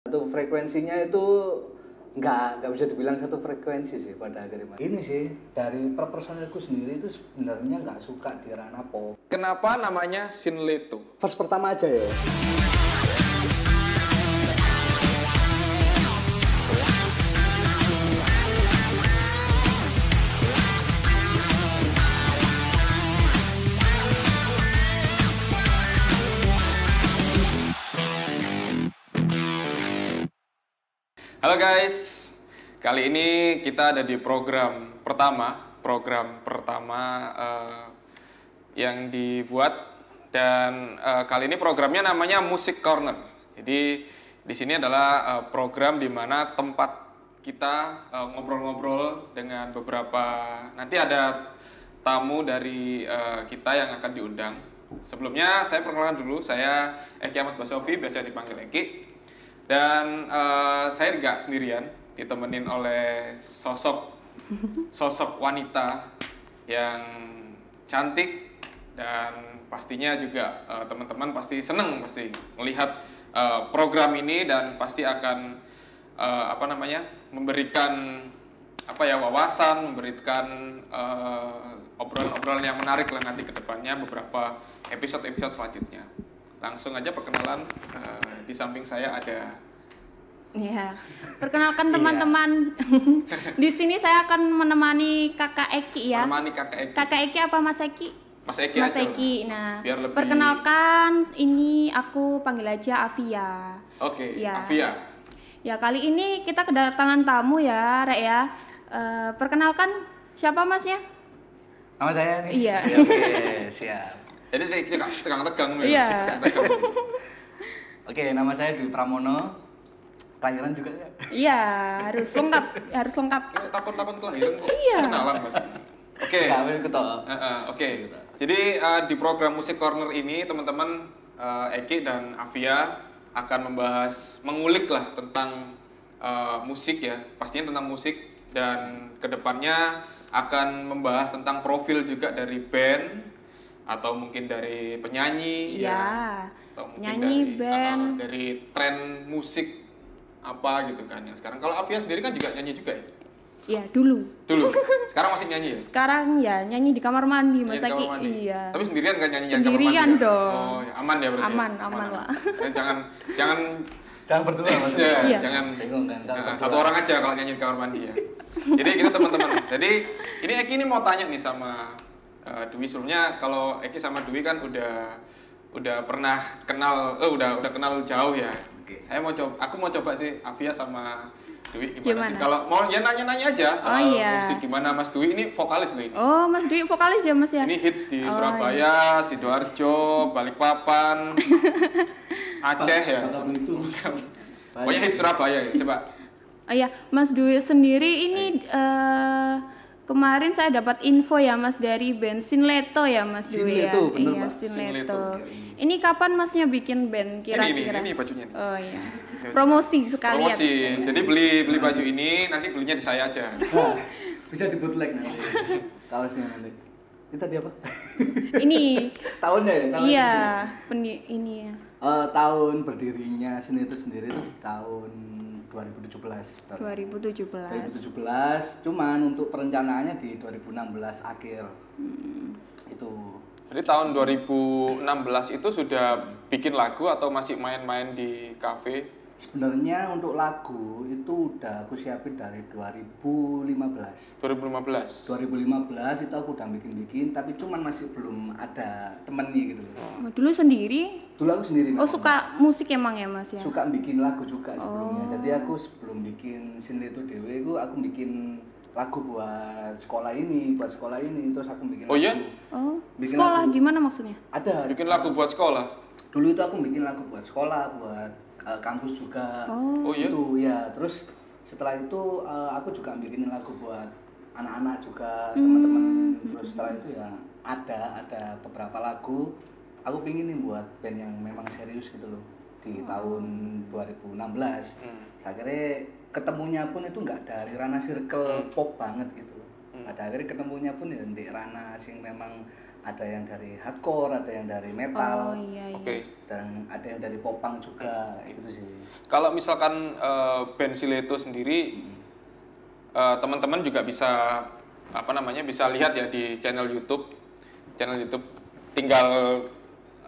Satu frekuensinya itu nggak bisa dibilang satu frekuensi sih pada akhirnya. Ini sih dari personilku sendiri itu sebenarnya nggak suka di ranah pop. Kenapa namanya Sinleto? First pertama aja ya. Halo guys, kali ini kita ada di program pertama yang dibuat dan kali ini programnya namanya Music Corner. Jadi di sini adalah program di mana tempat kita ngobrol-ngobrol dengan beberapa, nanti ada tamu dari kita yang akan diundang. Sebelumnya saya perkenalkan dulu, saya Eki Ahmad Basofi, biasa dipanggil Eki. Dan saya nggak sendirian, ditemenin oleh sosok wanita yang cantik dan pastinya juga teman-teman pasti seneng pasti melihat program ini dan pasti akan memberikan wawasan, memberikan obrolan-obrolan yang menarik lah nanti ke depannya beberapa episode-episode selanjutnya. Langsung aja perkenalan, di samping saya ada. Ya, perkenalkan teman-teman. Di sini saya akan menemani Kakak Eki ya. Menemani Kakak Eki. Kakak Eki apa Mas Eki? Mas Eki Mas aja. Eki. Nah, biar lebih... perkenalkan ini aku panggil aja Afia. Oke, ya. Afia. Ya, kali ini kita kedatangan tamu ya, Rek ya. Perkenalkan siapa Masnya? Nama saya nih. Iya. Oke, siap. Jadi tegang-tegang nih. Iya. Oke, nama saya Dwi Pramono. Kelahiran juga ya? Iya, harus lengkap. Takut-takut kelahiran kok. Iya. Kenalan Mas. Oke. Oke. Jadi di program Music Corner ini teman-teman Eki dan Afia akan mengulik lah tentang musik ya, pastinya tentang musik, dan kedepannya akan membahas tentang profil juga dari band atau mungkin dari penyanyi ya, atau mungkin penyanyi, band, dari tren musik apa gitu kan ya. Sekarang kalau Afia sendiri kan juga nyanyi juga ya? Iya, dulu. Sekarang masih nyanyi ya? Sekarang ya nyanyi di kamar mandi Mas Eki. Iya. Tapi sendirian kan nyanyi sendirian kamar mandi? dong. Oh, ya, aman ya berarti. Aman lah. Jangan berdua Mas. Iya. Jangan bingung kan. Satu orang aja kalau nyanyi di kamar mandi ya. Jadi gitu teman-teman. Jadi ini Eki ini mau tanya nih sama Dwi. Sebelumnya kalau Eki sama Dwi kan udah pernah kenal, udah kenal jauh ya. Oke. Aku mau coba sih Afia sama Dwi gimana Gimana? sih? Kalau mau ya nanya-nanya aja soal iya. musik gimana. Mas Dwi ini vokalis loh ini. Oh, Mas Dwi vokalis ya Mas ya? Ini hits di Surabaya, Sidoarjo, Balikpapan, Aceh ya. Pokoknya hits Surabaya ya. Coba. Oh iya, Mas Dwi sendiri ini kemarin saya dapat info ya Mas dari band Sinleto ya Mas Dwi ya. Sinleto, bener, Iya, Mbak. Sinleto. Ini kapan Masnya bikin band kira-kira? Ini bajunya nih. Oh iya. Promosi sekalian. Promosi. Jadi beli baju ini nanti belinya di saya aja. Nah, bisa di bootleg nanti. Kaosnya nanti. Ini tadi apa? Ini Tahunnya ya? iya, ini ya. Tahun berdirinya Sinleto sendiri itu tahun 2017. 2017, cuman untuk perencanaannya di 2016 akhir. Itu. Jadi tahun 2016 itu sudah bikin lagu atau masih main-main di kafe? Sebenarnya untuk lagu itu udah aku siapin dari 2015. 2015 itu aku udah bikin, tapi cuman masih belum ada temennya gitu loh. Dulu sendiri? Dulu aku sendiri. Oh, suka musik emang ya Mas ya? Suka bikin lagu juga sebelumnya. Jadi aku sebelum bikin Sinleto dewe aku bikin lagu buat sekolah ini, terus aku bikin lagu. Oh iya? Oh, bikin sekolah lagu. Gimana maksudnya? Ada. Bikin lagu buat sekolah? Dulu itu aku bikin lagu buat sekolah, buat kampus juga. Oh iya? Itu ya. Terus setelah itu aku juga bikinin lagu buat anak-anak juga, teman-teman. Terus setelah itu ya ada beberapa lagu aku pinginin buat band yang memang serius gitu loh di tahun 2016. Saya kira ketemunya pun itu nggak dari ranah circle pop banget gitu. Pada akhirnya ketemunya pun ya di ranah sing memang ada yang dari hardcore, ada yang dari metal, Oh iya. Oke. dan ada yang dari popang juga, itu sih. Kalau misalkan band Sileto sendiri, teman-teman juga bisa apa namanya bisa lihat ya di channel YouTube tinggal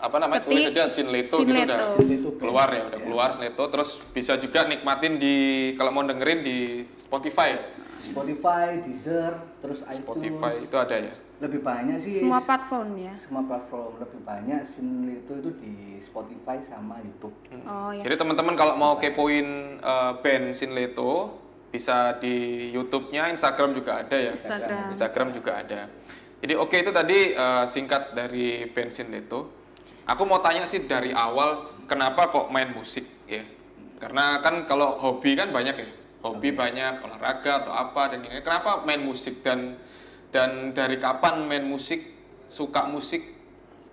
apa namanya tulis Ketik saja Sinleto gitu Sinleto. udah Sinleto band. keluar ya udah Ya. keluar Sinleto, terus bisa juga nikmatin di kalau mau dengerin di Spotify ya. Spotify, Deezer, terus iTunes. Spotify itu ada ya. Lebih banyak sih. Semua platform ya. Semua platform lebih banyak Sinleto itu di Spotify sama YouTube. Oh ya. Jadi teman-teman kalau mau kepoin band Sinleto bisa di YouTube-nya, Instagram juga ada ya. Instagram. Instagram juga ada. Jadi oke, itu tadi singkat dari band Sinleto. Aku mau tanya sih dari awal kenapa kok main musik ya? Karena kan kalau hobi kan banyak ya. Hobi banyak, olahraga atau apa dan ini. Kenapa main musik dan dari kapan main musik, suka musik,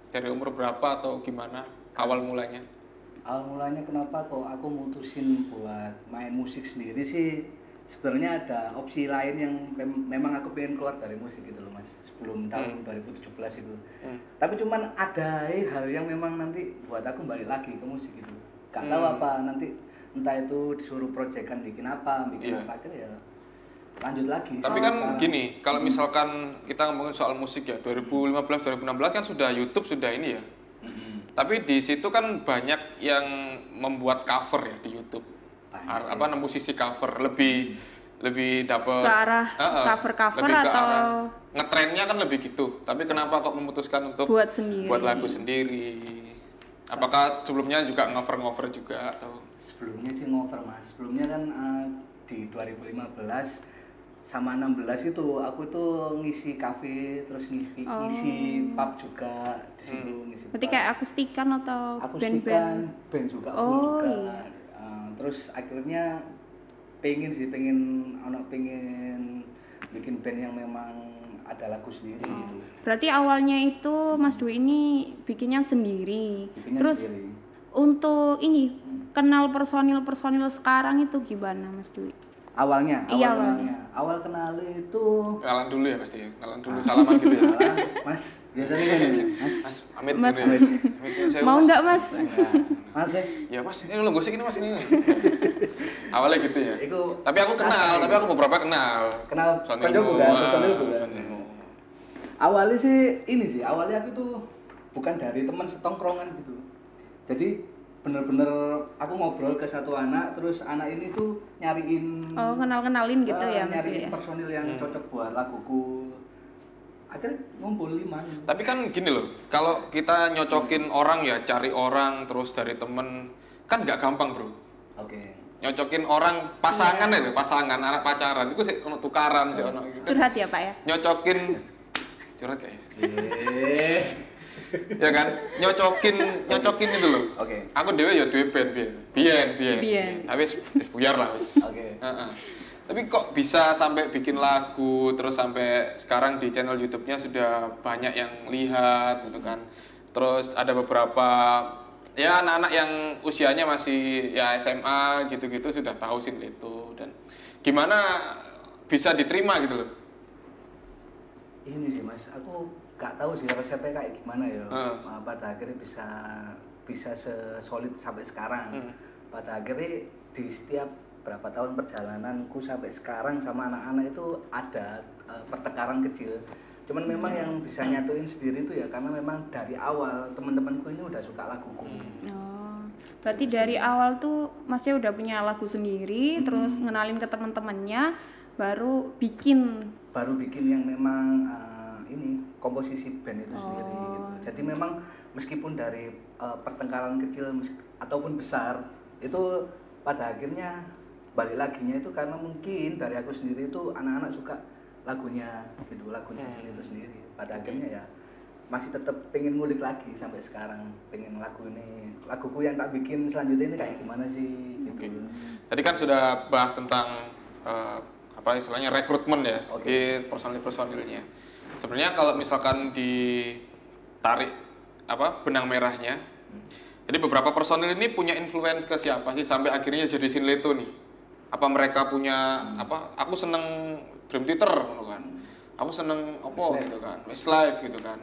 dari umur berapa atau gimana awal mulanya? Awal mulanya kenapa kok aku mutusin buat main musik sendiri sih, sebenarnya ada opsi lain yang memang aku pengen keluar dari musik gitu loh Mas, sebelum tahun 2017 itu. Tapi cuman ada hal yang memang nanti buat aku balik lagi ke musik gitu. Gak tahu apa nanti, entah itu disuruh proyekan bikin apa akhirnya ya lanjut lagi. Tapi kan gini, kalau misalkan kita ngomongin soal musik ya, 2015 2016 kan sudah YouTube sudah ini ya. Tapi di situ kan banyak yang membuat cover ya di YouTube. Apa musisi cover lebih dapat Ke arah cover-cover lebih ke atau arah ngetrennya kan lebih gitu. Tapi kenapa kok memutuskan untuk buat sendiri? buat lagu sendiri? Apakah sebelumnya juga ngover juga atau? Sebelumnya sih ngover Mas. Sebelumnya kan di 2015 sama 16 itu aku itu ngisi kafe, terus ngisi pub juga di situ ngisi. Berarti kayak akustikan atau akustikan, band-band? band juga, full juga. Iya. Terus akhirnya pengen bikin band yang memang ada lagu sendiri gitu. Berarti awalnya itu Mas Dwi ini bikinnya sendiri. Bikinnya Terus sendiri. untuk ini kenal personil sekarang itu gimana Mas Dwi? Awalnya. Iya, Awal kenal itu Kenalan dulu ya pasti ya. Kenalan dulu salaman gitu ya. Mas, biasanya kan Mas. Mas, Amit Mas, gitu ya. Amit, saya, Mau Mas. nggak Mas? Mas ya. Ya Mas, ini lo gosip ini Mas ini. Awalnya gitu ya. Iku Tapi aku beberapa kenal. Kenal Sonimo, koncoku kan, personilku kan. Sonimo. Awalnya sih awalnya aku tuh bukan dari teman setongkrongan gitu. Jadi bener-bener aku ngobrol ke satu anak, terus anak ini tuh nyariin Kenalin gitu ya Mas nyariin ya. personil yang cocok buat laguku. Akhirnya ngumpul 5 gitu. Tapi kan gini loh, kalau kita nyocokin orang ya, cari orang terus dari temen kan nggak gampang bro. Oke. Nyocokin orang pasangan ya, pasangan anak pacaran itu sih ono tukaran sih ono gitu. Curhat ya Pak ya? Nyocokin curhat kayak. Eh. Ya kan? Nyocokin itu loh. Oke. Aku dewe ya dewe band biyen. Tapi wis buyar lah wis. Oke. Heeh. Tapi kok bisa sampai bikin lagu terus sampai sekarang di channel YouTube-nya sudah banyak yang lihat gitu kan. Terus ada beberapa ya anak-anak yang usianya masih ya SMA gitu-gitu sudah tahu Sinleto dan gimana bisa diterima gitu loh. Ini sih Mas, aku gak tahu sih resepnya kayak gimana ya. Pada akhirnya bisa sesolid sampai sekarang. Pada akhirnya di setiap berapa tahun perjalananku sampai sekarang sama anak-anak itu ada pertengkaran kecil. Cuman memang yang bisa nyatuin sendiri itu ya karena memang dari awal teman-temanku ini udah suka laguku. Oh, berarti dari awal tuh Masnya udah punya lagu sendiri, terus ngenalin ke teman-temannya, baru bikin yang memang ini komposisi band itu sendiri gitu. Jadi memang meskipun dari pertengkaran kecil ataupun besar itu pada akhirnya balik laginya itu karena mungkin dari aku sendiri itu anak-anak suka lagunya itu sendiri. Pada akhirnya ya masih tetap pengen ngulik lagi sampai sekarang, pengen laguku yang tak bikin selanjutnya ini kayak gimana sih gitu. Tadi kan sudah bahas tentang apa istilahnya rekrutmen ya, di personil-personilnya. Sebenarnya kalau misalkan ditarik benang merahnya, jadi beberapa personil ini punya influence ke siapa sih sampai akhirnya jadi Sinleto nih? Apa mereka punya Aku seneng Dream Theater gitu kan, aku seneng gitu kan, Westlife gitu kan.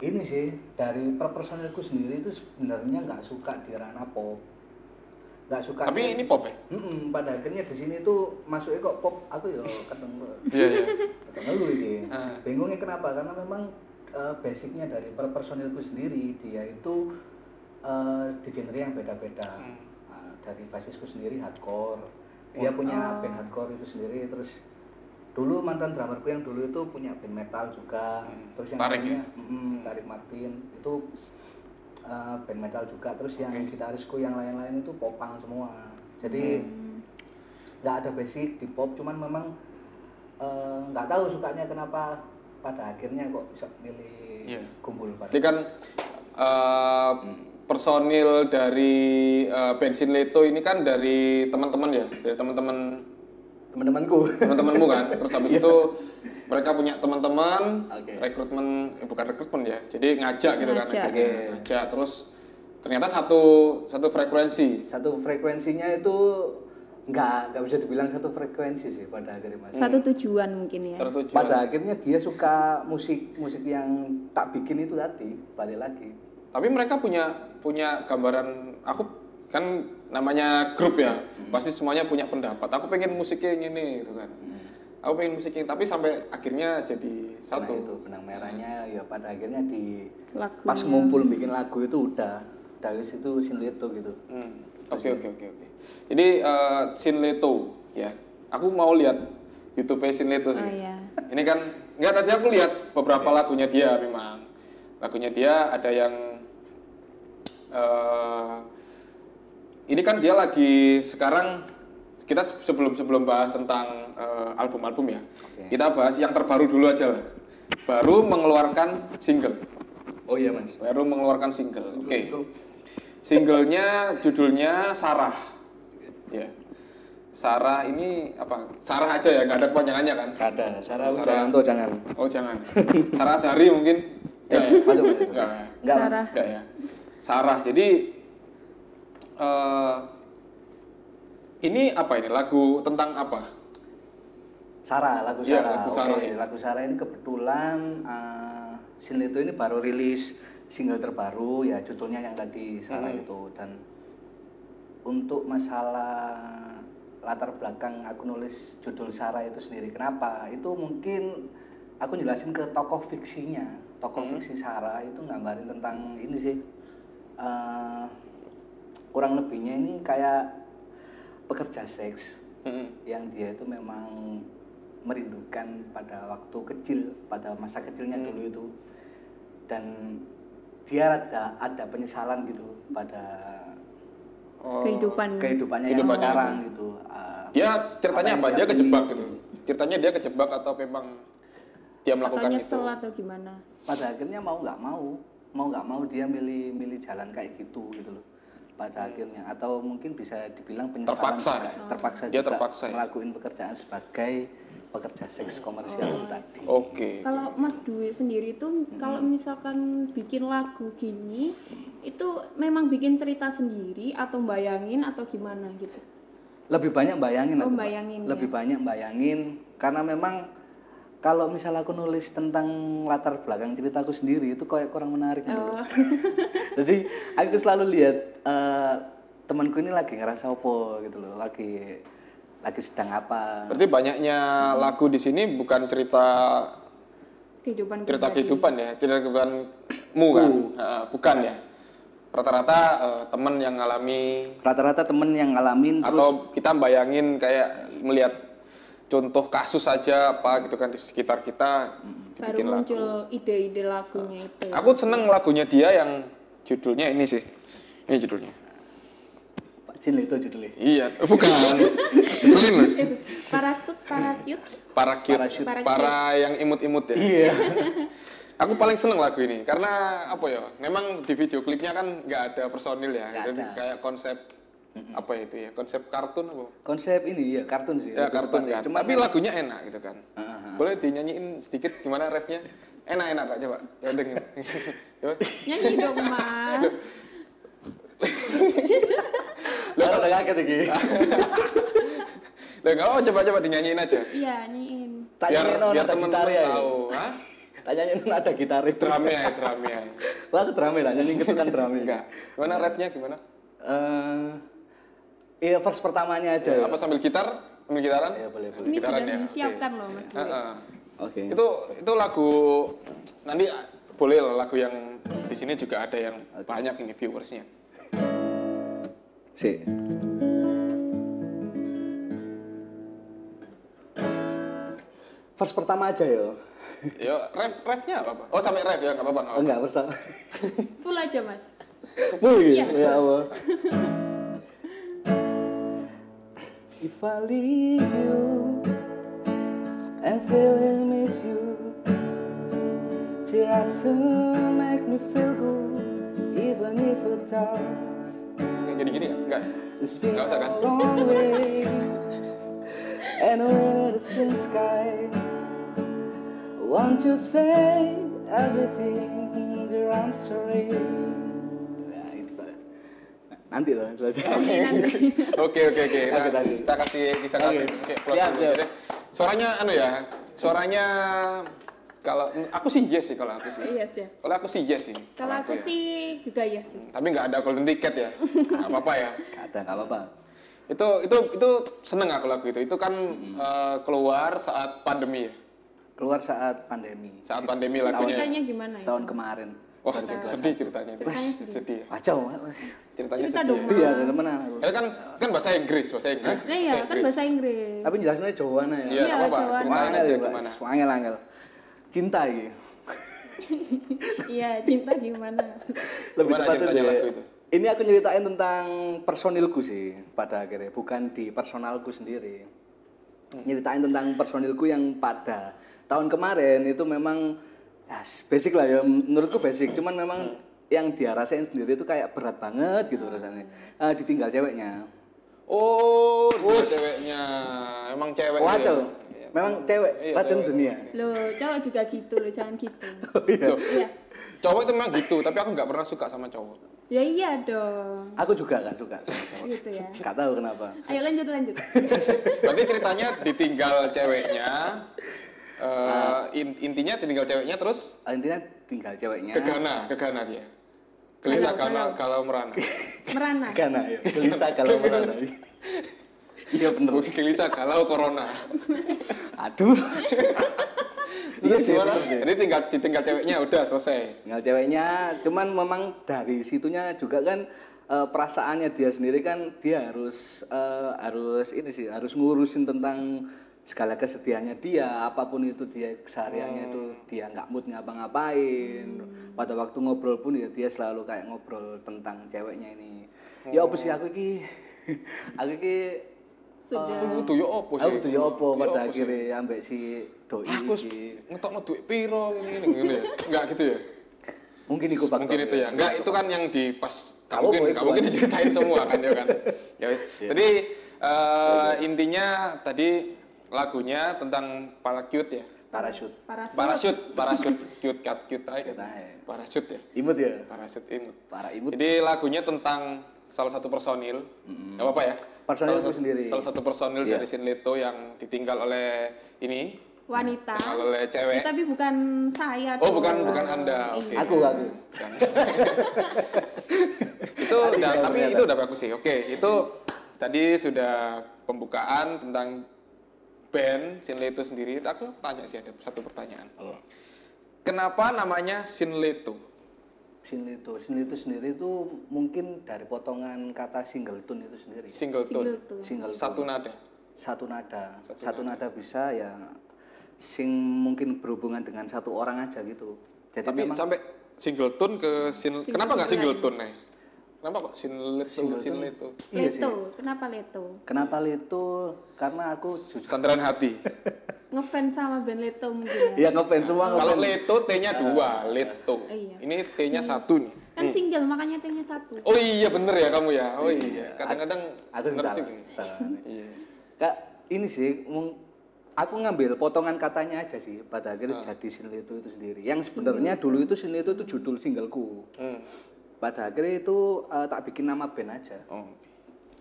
Ini sih dari personilku sendiri itu sebenarnya nggak suka di ranah pop, nggak suka. Tapi ini pop ya? Pada akhirnya di sini tuh masuknya kok pop, aku ya ketemu. Iya iya. Ketemu ini. Bingungnya kenapa? Karena memang basicnya dari personilku sendiri dia itu di genre yang beda-beda. Dari basisku sendiri hardcore, dia punya band hardcore itu sendiri. Terus dulu mantan drummerku yang dulu itu punya band metal juga. Terus yang lainnya Tarik Martin itu band metal juga. Terus yang gitarisku yang lain-lain itu popang semua. Jadi nggak ada basic di pop, cuman memang nggak tahu sukanya kenapa pada akhirnya kok bisa milih Kumpul pada. Jadi kan personil dari Bensin Leto ini kan dari teman-teman ya, dari teman-temanmu kan. Terus habis itu mereka punya teman-teman, rekrutmen, bukan rekrutmen ya, jadi ngajak gitu kan, ngajak. Terus ternyata satu frekuensi. Satu frekuensinya itu nggak bisa dibilang satu frekuensi sih pada akhirnya Mas. Satu tujuan mungkin ya. Pada akhirnya dia suka musik yang tak bikin itu tadi, balik lagi. Tapi mereka punya gambaran, aku kan namanya grup ya, pasti semuanya punya pendapat. Aku pengen musiknya yang ini gitu kan. Aku pengen musiknya, tapi sampai akhirnya jadi satu. Nah, itu benang merahnya ya pada akhirnya di Lagunya. Pas ngumpul bikin lagu itu udah dari situ Sinleto gitu. Oke. Jadi Sinleto ya. Aku mau lihat YouTube Sinleto sih. Oh, iya. Ini kan enggak, tadi aku lihat beberapa lagunya dia memang. Lagunya dia ada yang ini kan dia lagi sekarang, kita sebelum bahas tentang album-album ya. Kita bahas yang terbaru dulu aja lah. Baru mengeluarkan single. Oh iya Mas. Baru mengeluarkan single. Oke. Singlenya judulnya Sarah. Ya. Sarah ini apa? Sarah aja ya, nggak ada kepanjangannya kan? Nggak ada. Sarah Wijayanto jangan. Oh jangan. Sarah Sari mungkin? Enggak ya. Sarah. Jadi ini apa ini? Lagu tentang apa? Sarah, lagu Ya, Sarah. lagu Sarah. Lagu Sarah ini kebetulan Sinleto ini baru rilis single terbaru ya, judulnya yang tadi Sarah itu. Dan untuk masalah latar belakang aku nulis judul Sarah itu sendiri, kenapa? Itu mungkin aku jelasin ke tokoh fiksinya. Tokoh fiksi Sarah itu nggambarin tentang ini sih, kurang lebihnya ini kayak pekerja seks yang dia itu memang merindukan pada waktu kecil, pada masa kecilnya dulu itu, dan dia ada penyesalan gitu pada kehidupannya yang sekarang gitu. Dia ceritanya apa? Dia kejebak gitu. Ceritanya dia kejebak atau memang dia melakukan atau itu? nyesel atau gimana? Pada akhirnya mau nggak mau dia milih jalan kayak gitu loh. Pada akhirnya, atau mungkin bisa dibilang penyesalan. Terpaksa dia juga terpaksa melakukan pekerjaan sebagai pekerja seks komersial itu tadi. Oke. Kalau Mas Dwi sendiri tuh kalau misalkan bikin lagu gini itu memang bikin cerita sendiri atau bayangin atau gimana gitu? Lebih banyak bayangin aku, bayangin, lebih banyak bayangin, karena memang kalau misalnya aku nulis tentang latar belakang ceritaku sendiri itu kayak kurang menarik gitu. Jadi aku selalu lihat temanku ini lagi ngerasa apa gitu loh, lagi sedang apa. Berarti banyaknya lagu di sini bukan cerita kehidupan ya, cerita kehidupanmu kan? Bukan ya. Rata-rata temen yang ngalamin. Rata-rata temen yang ngalamin. Atau terus kita bayangin kayak melihat contoh kasus aja apa gitu kan di sekitar kita, dibikin baru muncul ide-ide lagunya itu. Aku seneng lagunya dia yang judulnya ini sih. Ini judulnya. Sinleto judulnya. Iya, bukan. Sulit loh. Paracute. Para yang imut-imut ya. Iya. Aku paling seneng lagu ini karena apa ya? Memang di video klipnya kan nggak ada personil ya. Jadi kayak konsep apa itu ya? Konsep kartun apa? Konsep ini ya kartun sih. Ya kartun kan. Tapi lagunya enak gitu kan. Boleh dinyanyiin sedikit gimana refnya? Enak Kak, coba. Ya udah gini. Coba. Nyanyi dong Mas. Lo kaget lagi. Lah enggak, coba dinyanyiin aja. Iya, nyanyiin. Biar teman-teman tahu, hah? Tanyanya ada gitaris. Drumnya. Wah, aku drumnya lah, nyanyi gitu kan drumnya. Enggak. Gimana rapnya gimana? Iya, verse pertamanya aja. Apa sambil gitar? Sambil gitaran? Iya, boleh. Ini Gitaran sudah ya? disiapkan loh Mas Dwi. Oke. Itu lagu nanti boleh lah lagu yang di sini juga ada yang banyak ini viewersnya. Si. Verse pertama aja yo. Yo, refnya apa? Oh, sampai ref ya, nggak apa-apa. Enggak, bersama. Full aja Mas. Wih, Iya. ya Allah. If I leave you and feeling miss you, tears soon make me feel good, even if it does. Kayak gini-gini ya? Enggak. It's been Nggak usah kan? a long way, and when it's in sky, won't you say everything, dear, I'm sorry. Ya, itu tuh. Nanti loh, selanjutnya. Oke. Kita bisa kasih plot Siap, dulu. siap. Jadi, suaranya kalau aku sih yes sih kalau aku sih. Iya sih. Kalau aku sih yes sih. Kalau aku ya. sih juga iya sih. Tapi nggak ada golden ticket ya. Nggak apa-apa ya. Nggak apa-apa. Itu seneng aku lagu itu. Itu kan keluar saat pandemi ya. Keluar saat pandemi. Saat pandemi lagunya. Ceritanya gimana ya? Tahun kemarin. Wah, sedih ceritanya. Ceritanya sedih. Sedih ya. Kacau, Ceritanya Cerita sedih. dong. Iya, temenan aku. Itu kan bahasa Inggris. Nah iya kan bahasa Inggris. Tapi jelasnya Jawana ya. Iya, Iya, apa-apa. Jawa. Ceritain aja gimana. Angel. Cinta gitu. Iya cinta gimana? Lebih Gimana tepatnya ceritanya deh. lagu itu? Ini aku nyeritain tentang personilku sih pada akhirnya, bukan di personalku sendiri. Nyeritain tentang personilku yang pada tahun kemarin itu memang ya, basic lah ya, menurutku basic. Cuman memang yang dia rasain sendiri itu kayak berat banget gitu rasanya. Ditinggal ceweknya. Oh, dia ceweknya. Emang cewek. Wacel. dia. Memang cewek Iya, racun cewek. dunia. Loh cowok juga gitu loh jangan gitu. Oh iya. Loh, Iya. cowok itu memang gitu, tapi aku nggak pernah suka sama cowok. Ya iya dong. Aku juga gak suka sama cowok. Gitu ya. Gak tahu kenapa. Ayo lanjut. Berarti ceritanya ditinggal ceweknya. Intinya ditinggal ceweknya terus Intinya tinggal ceweknya. ke Ghana dia. Gelisah kalau merana. Merana. Ghana ya. Gelisah kalau merana. Iya bener. Gelisah kalau corona. Aduh. Iya sih. Gimana? Bener sih. Jadi ditinggal ceweknya udah selesai. Tinggal ceweknya, cuman memang dari situnya juga kan perasaannya dia sendiri kan dia harus harus ngurusin tentang segala kesedihannya dia, apapun itu dia kesehariannya itu dia nggak mood ngapa-ngapain. Pada waktu ngobrol pun ya dia selalu kayak ngobrol tentang ceweknya ini. Ya apa sih aku iki Sudah. Aku kudu yo opo sih? aku tuh ya apa pada Yo sih? akhirnya ambek si doi Aku iki. ngetokno duit piro ini ya. Enggak gitu ya. Mungkin iku faktor. Mungkin itu ya. Enggak, itu kan yang di pas Kamu nggak mungkin diceritain semua kan ya kan. Ya wis. Jadi intinya tadi lagunya tentang parachute ya. Parachute. Parachute cute aja. Cute aja. Parachute ya. Imut ya. Parachute imut. Para imut. Jadi lagunya tentang salah satu personil. Enggak apa-apa ya. Personil Salah itu satu- sendiri. Salah satu personil Iya. dari Sinleto yang ditinggal oleh ini. Wanita. Ditinggal oleh cewek. Tapi bukan saya. Oh, dong. bukan Anda. Oke. Iya. Aku. Bukan. itu udah, tapi itu udah bagus sih. Oke, itu tadi sudah pembukaan tentang band Sinleto sendiri. Aku tanya sih ada satu pertanyaan. Kenapa namanya Sinleto? Sinleto sendiri itu mungkin dari potongan kata singleton itu sendiri. Single tone. Singleton. Satu nada. Satu nada bisa ya sing mungkin berhubungan dengan satu orang aja gitu. Jadi Tapi memang sampai singleton ke kenapa nggak singleton nih? Kenapa kok Sinleto? iya sih. Leto. Kenapa Leto? Kenapa Leto? Karena aku jujur Sandaran hati. Ngefans sama band Leto mungkin. ya ngefans semua Kalau ngefans. Leto T-nya 2, Leto. Iya. Ini T-nya 1 nih. Kan single makanya T-nya 1. Oh iya bener ya kamu ya. Oh iya. Kadang-kadang Aku ngerti. salah. Iya. Kak, ini sih aku ngambil potongan katanya aja sih pada akhirnya jadi Sinleto itu sendiri. Yang sebenarnya dulu itu Sinleto itu judul singleku. Pada akhirnya itu tak bikin nama band aja. Oh.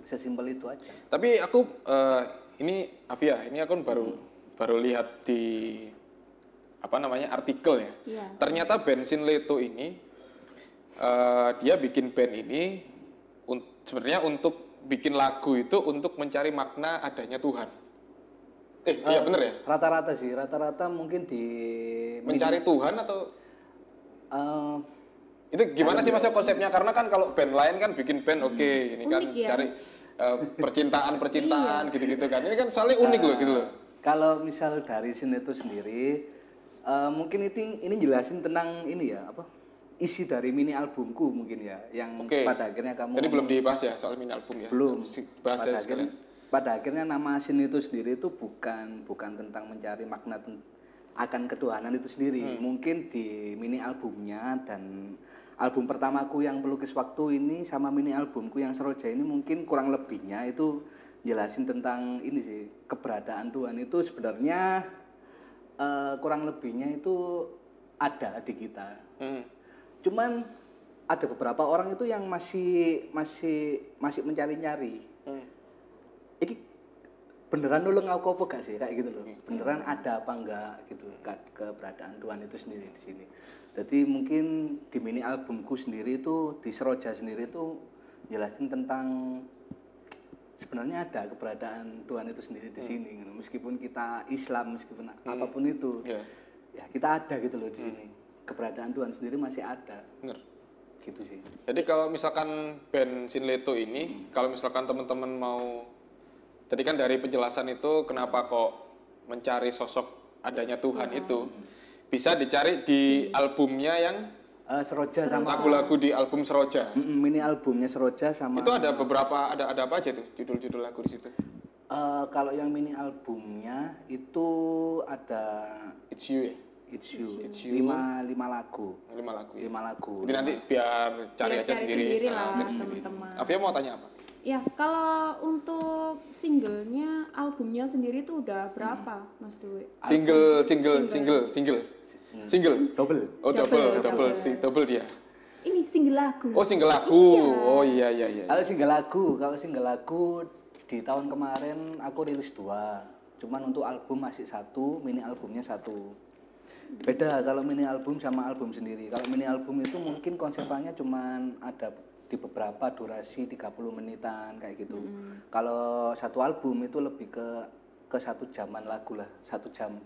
Sesimpel itu aja. Tapi aku ini Afia, ini aku baru lihat di apa namanya artikel ya. Iya. Ternyata Bensin Leto ini dia bikin band ini sebenarnya untuk bikin lagu itu untuk mencari makna adanya Tuhan. Iya bener ya? Rata-rata sih, rata-rata mungkin di Mencari Tuhan atau eh, itu gimana sih Mas konsepnya? Karena kan kalau band lain kan bikin band oke, ini kan Unik ya. cari percintaan gitu-gitu kan. Ini kan soalnya unik loh gitu loh. kalau misal dari sini itu sendiri, mungkin ini jelasin tentang ini ya apa isi dari mini albumku mungkin ya, yang Oke. pada akhirnya kamu Jadi belum dibahas ya soal mini album ya? belum. Bahas Pada aja sekalian. pada akhirnya nama Sin itu sendiri itu bukan tentang mencari makna akan ketuhanan itu sendiri. Mungkin di mini albumnya dan album pertamaku yang Pelukis Waktu ini sama mini albumku yang Seroja ini mungkin kurang lebihnya itu jelasin tentang ini sih, keberadaan Tuhan itu sebenarnya kurang lebihnya itu ada di kita. Cuman ada beberapa orang itu yang masih mencari-nyari. Iki beneran nulung aku apa gak sih kayak gitu loh. Beneran ada apa enggak gitu keberadaan Tuhan itu sendiri di sini. Jadi mungkin di mini albumku sendiri itu di Seroja sendiri itu jelasin tentang sebenarnya ada keberadaan Tuhan itu sendiri di sini. Meskipun kita Islam, meskipun apapun itu, ya kita ada gitu loh di sini. Keberadaan Tuhan sendiri masih ada. Bener. Gitu sih. Jadi kalau misalkan Bensin Leto ini, kalau misalkan teman-teman mau, tadi kan dari penjelasan itu kenapa kok mencari sosok adanya Tuhan itu, bisa dicari di albumnya yang Seroja sama lagu-lagu di album Seroja. mini albumnya Seroja sama Itu ada beberapa, ada apa aja tuh judul-judul lagu di situ? kalau yang mini albumnya itu ada It's You ya? It's You, It's You. 5 lagu. 5 lagu ya? 5 lagu. Jadi nanti biar cari Biar aja cari sendiri. sendiri Nah, lah, cari sendiri. teman-teman. Afia mau tanya apa? Ya, kalau untuk singlenya, albumnya sendiri tuh udah berapa, Mas Dewi? Single. Double. Oh double dia. Ini single lagu. Oh single lagu. Oh iya. Kalau single lagu di tahun kemarin aku rilis 2. Cuman untuk album masih 1, mini albumnya 1. Beda kalau mini album sama album sendiri. Kalau mini album itu mungkin konsepannya cuman ada di beberapa durasi 30 menitan kayak gitu. Kalau satu album itu lebih ke 1 jaman lagu lah, 1 jam.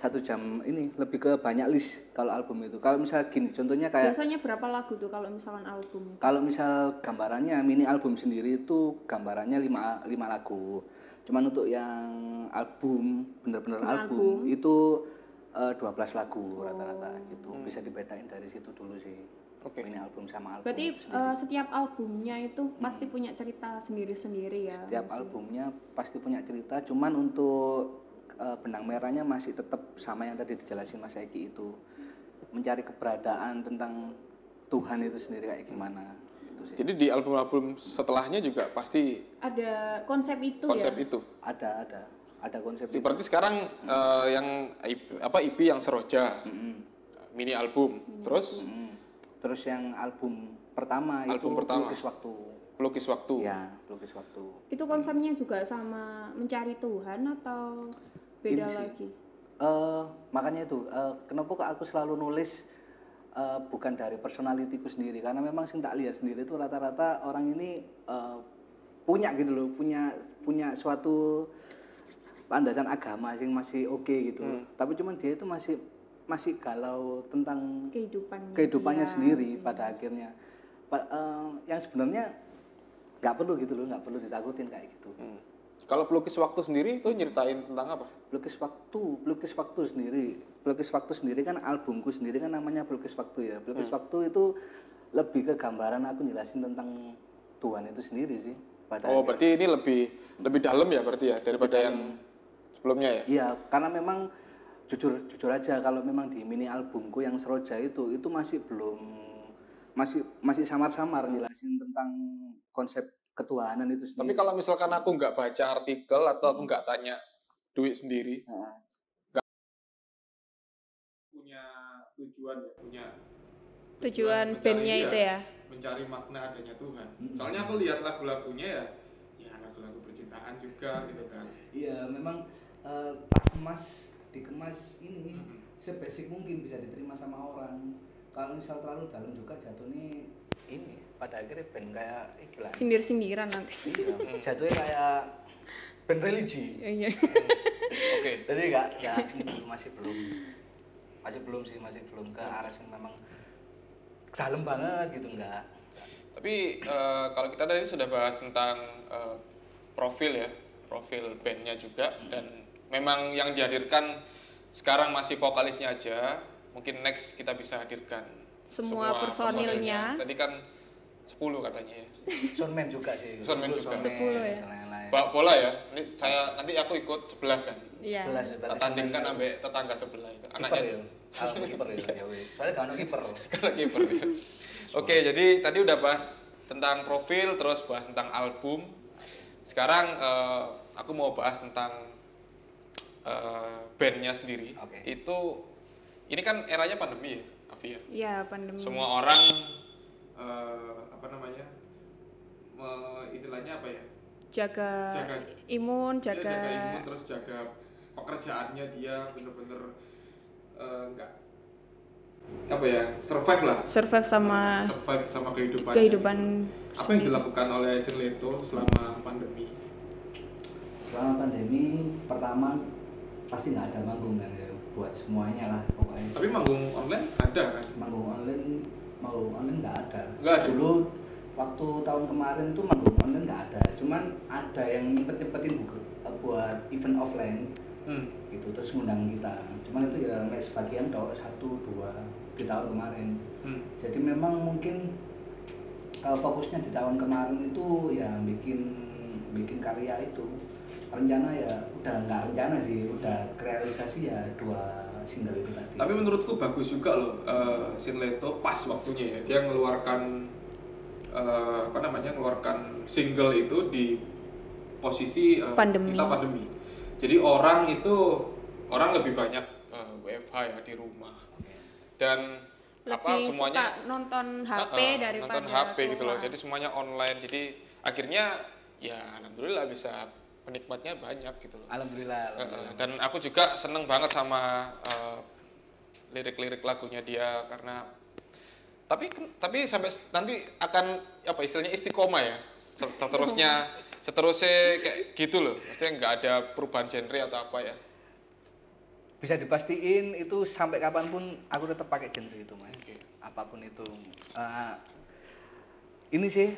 1 jam ini lebih ke banyak list kalau album itu. Kalau misal gini, contohnya kayak Biasanya berapa lagu tuh kalau misalkan album? kalau misal gambarannya mini album sendiri itu gambarannya 5 lagu. Cuman untuk yang album bener-bener album itu 12 lagu rata-rata gitu. Bisa dibedain dari situ dulu sih. Oke. Mini album sama album. Berarti itu sendiri. setiap albumnya itu pasti punya cerita sendiri-sendiri ya? Setiap albumnya pasti punya cerita. Cuman untuk benang merahnya masih tetap sama yang tadi dijelasin Mas Eki itu, mencari keberadaan tentang Tuhan itu sendiri kayak gimana itu sih. Jadi di album-album setelahnya juga pasti Ada konsep itu konsep ya? itu. Ada konsep itu. Seperti sekarang yang EP yang Seroja, mini album, terus Terus yang album pertama itu pertama. Pelukis Waktu. Pelukis Waktu. Ya, Pelukis Waktu. Itu konsepnya juga sama mencari Tuhan atau beda lagi? Makanya itu kenapa kok aku selalu nulis bukan dari personalitiku sendiri, karena memang sing tak lihat sendiri itu rata-rata orang ini punya gitu loh, punya suatu landasan agama yang masih oke gitu. Tapi cuman dia itu masih galau tentang kehidupannya sendiri pada akhirnya. Yang sebenarnya nggak perlu gitu loh, nggak perlu ditakutin kayak gitu. Kalau Pelukis Waktu sendiri itu nyeritain tentang apa? Pelukis waktu sendiri kan albumku sendiri kan namanya Pelukis Waktu ya. Pelukis Waktu itu lebih ke gambaran aku jelasin tentang Tuhan itu sendiri sih. Berarti ini lebih dalam ya berarti ya daripada yang sebelumnya ya? Iya, karena memang jujur aja kalau memang di mini albumku yang Seroja itu masih samar-samar jelasin tentang konsep ketuhanan itu sendiri. Tapi kalau misalkan aku nggak baca artikel atau aku nggak tanya Dwi sendiri, nggak punya tujuan ya, Tujuan bandnya itu ya? mencari makna adanya Tuhan. Soalnya aku lihat lagu-lagunya ya lagu-lagu percintaan juga gitu kan. Iya, memang dikemas ini sebasic mungkin bisa diterima sama orang. Kalau misal terlalu dalam juga jatuhnya ini pada akhirnya band kayak iklan. Sindir-sindiran nanti. Iya, jatuhnya kayak band religi. Iya. Oke. Jadi enggak masih belum ke arah yang memang dalam banget gitu enggak. Tapi kalau kita tadi sudah bahas tentang profil bandnya juga, dan memang yang dihadirkan sekarang masih vokalisnya aja. Mungkin next kita bisa hadirkan Semua personilnya. Tadi kan 10 katanya ya. Soundman juga sih. Soundman juga. 10 ya. Bawa bola ya. Ini nanti aku ikut 11 kan. Iya. 11 Tak tandingkan sampai tetangga sebelah itu. Anaknya ya. Kiper ya wis. Soalnya kan kiper. Karena kiper ya. Oke, jadi tadi udah bahas tentang profil, terus bahas tentang album. Sekarang aku mau bahas tentang bandnya sendiri. Itu ini kan eranya pandemi ya, Afi ya. Iya, pandemi. Semua orang istilahnya apa ya? Jaga imun, jaga imun, terus jaga pekerjaannya dia bener-bener enggak apa ya, survive sama kehidupan apa yang dilakukan oleh Sinleto selama pandemi. Selama pandemi pertama pasti nggak ada manggung kan ya, buat semuanya lah pokoknya. Tapi manggung online ada kan? Manggung online nggak ada. Nggak ada. Dulu waktu tahun kemarin itu manggung online nggak ada, cuman ada yang nyempetin buat event offline. Gitu, terus ngundang kita. Cuman itu ya sebagian 1-2 di tahun kemarin. Jadi memang mungkin fokusnya di tahun kemarin itu ya bikin karya itu. Rencana ya udah nggak rencana sih, udah realisasi ya 2 single itu tadi. Tapi menurutku bagus juga loh, Sinleto pas waktunya ya, dia ngeluarkan ngeluarkan single itu di posisi kita pandemi. Jadi orang lebih banyak WFH ya di rumah, dan lebih semuanya suka nonton HP daripada nonton HP gitu loh. keluar. Jadi semuanya online. Jadi akhirnya ya alhamdulillah bisa penikmatnya banyak gitu loh. Alhamdulillah. Dan aku juga seneng banget sama lirik-lirik lagunya dia, karena tapi sampai nanti akan apa istilahnya istiqomah ya. Seterusnya kayak gitu loh. Maksudnya nggak ada perubahan genre atau apa ya. Bisa dipastiin itu sampai kapanpun aku tetap pakai genre itu, Mas. Okay. Apapun itu. Ini sih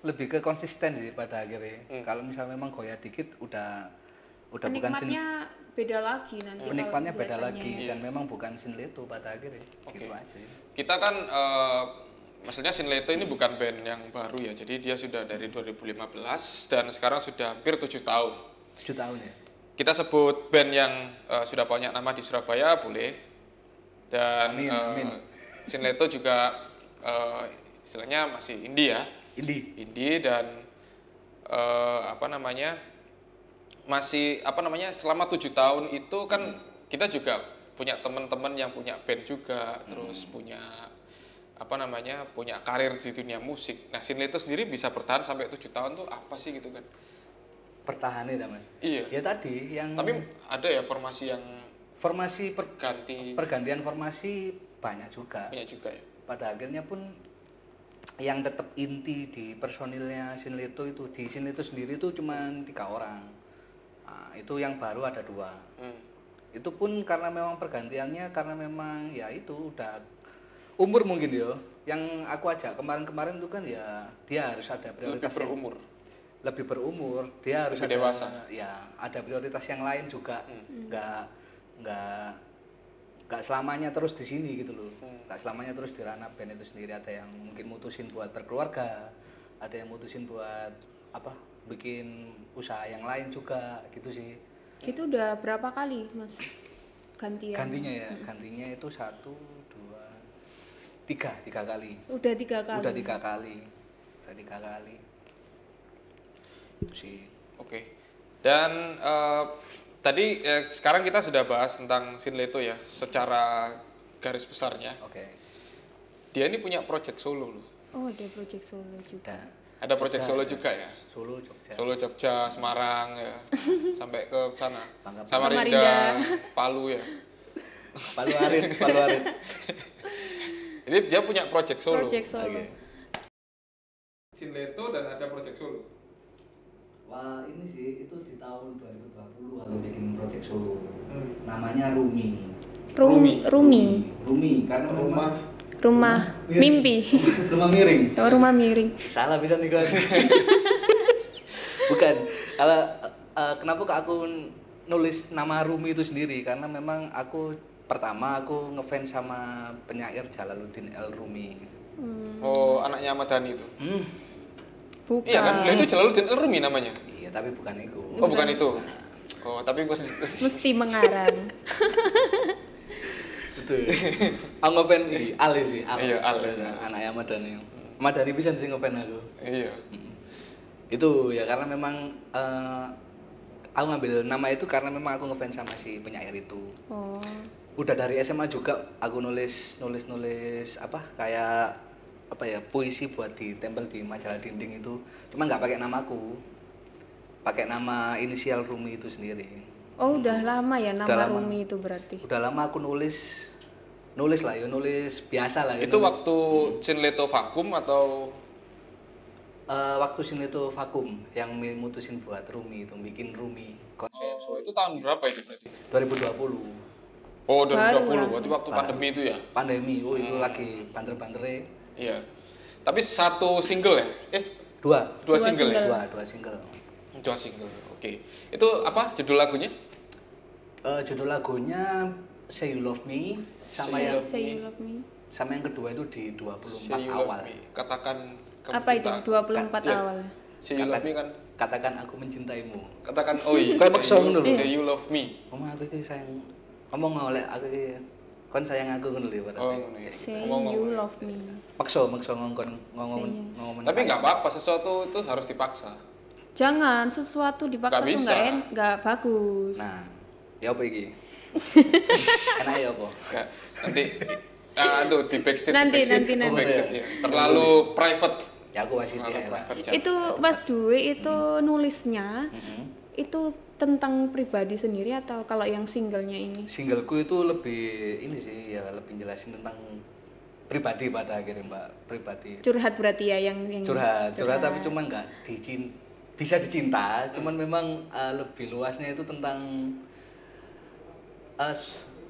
lebih ke konsisten sih pada akhirnya. Kalau misalnya memang goyah dikit udah bukan penikmatnya beda lagi nanti. Penikmatnya beda lagi ya. dan memang bukan Sinleto pada akhirnya. Okay. Gitu aja. Kita kan maksudnya Sinleto ini bukan band yang baru ya. Jadi dia sudah dari 2015 dan sekarang sudah hampir 7 tahun. 7 tahun ya. Kita sebut band yang sudah banyak nama di Surabaya boleh. Dan amin. Sinleto juga istilahnya masih indie ya. Indie dan selama 7 tahun itu kan kita juga punya teman-teman yang punya band juga, terus punya karir di dunia musik. Nah, Sinleto sendiri bisa bertahan sampai 7 tahun tuh apa sih gitu kan? Pertahanan ya, Mas. Iya. Ya tadi yang tapi ada ya pergantian formasi banyak juga. Banyak juga ya. Pada akhirnya pun yang tetap inti di personilnya Sinleto itu, di Sinleto sendiri itu cuma 3 orang. Nah, itu yang baru ada 2. Itu pun karena memang pergantiannya karena memang ya itu udah umur mungkin ya. Yang aku ajak kemarin itu kan ya dia harus ada prioritas lebih berumur, dia harus lebih dewasa. Ya, ada prioritas yang lain juga. Enggak selamanya terus di sini gitu loh. Enggak selamanya terus di ranah band itu sendiri. Ada yang mungkin mutusin buat berkeluarga, ada yang mutusin buat bikin usaha yang lain juga gitu sih. Itu udah berapa kali, Mas? Gantinya ya, gantinya itu 1, 2, 3 kali. Udah 3 kali. Udah 3 kali. Itu sih. Oke. Dan tadi sekarang kita sudah bahas tentang Sinleto ya, secara garis besarnya. Oke. Dia ini punya project solo loh. Oh, ada project solo juga. Ada project solo juga ya? Solo Jogja, Semarang ya. Sampai ke sana. Samarinda, Palu ya. Palu Arit, Palu Arit. Ini dia punya project solo. Project solo. Oke. Sinleto dan ada project solo. Wah, ini sih itu di tahun 2020 aku bikin project solo. Namanya Rumi. Rumi. Karena Rumah mimpi. rumah miring. Oh, rumah miring. Salah bisa nih guys. Bukan. Kalau kenapa kok aku nulis nama Rumi itu sendiri, karena memang pertama aku ngefans sama penyair Jalaluddin El Rumi. Oh, anaknya Ahmad Dhani itu. Bukan. Iya kan? Itu Jalaluddin El Rumi namanya. Iya, tapi bukan itu. Oh, bukan itu. Oh, tapi gua Mesti mengarang. Betul. Aku ngefans Ali sih, Iya, Al. Anaknya Ahmad Dhani. Ahmad Dhani bisa sih ngefans aku. Iya. Itu ya karena memang aku ngambil nama itu karena memang aku ngefans sama si penyair itu. Oh. Udah dari SMA juga aku nulis kayak puisi buat ditempel di majalah dinding itu, cuma nggak pakai namaku, pakai nama inisial Rumi itu sendiri. Oh, udah lama ya nama Udah lama. Rumi itu berarti. Udah lama aku nulis biasa lah. Itu waktu Sinleto vakum atau waktu sini tuh vakum yang mutusin buat Rumi itu bikin Rumi konsep. so, itu tahun berapa itu berarti? 2020 Oh, 2020. Baru. Berarti waktu pandemi itu ya? pandemi. Itu lagi banter-banternya. Iya. Tapi satu single ya? Dua Single ya? Dua single. Dua single. Oke. Itu apa judul lagunya? Judul lagunya Say You Love Me sama Say You yang Love Say You Love Me. sama yang kedua itu di 24 Say You Love awal. Me. Katakan kamu Apa itu? cinta. 24 Iya. awal. Say You Love Me kan? Katakan aku mencintaimu. Katakan oh iya. Kayak maksa ngono lho. Say You Love Me. Ngomong aku iki sayang. Ngomong oleh aku iki kon sayang aku ngono lho Oh, berarti. ngono ya. Say Ngomong-ngomong. You Love Me. Maksa ngomong. Tapi nggak apa-apa, sesuatu itu harus dipaksa. Jangan sesuatu dipaksa Nggak tuh bisa. nggak bagus. Nah, ya apa iki? Enak ya apa? Nggak, nanti aduh di backstage. Nanti. Oh, backstage, ya. Terlalu private. Ya aku masih Terlalu dia lah. private. jangan. Itu Mas Dwi itu nulisnya Mm-hmm. itu tentang pribadi sendiri atau kalau yang singlenya ini? Singleku itu lebih ini sih ya lebih jelasin tentang pribadi pada akhirnya Mbak, pribadi. Curhat berarti ya yang Curhat tapi cuman nggak bisa dicinta, cuman memang lebih luasnya itu tentang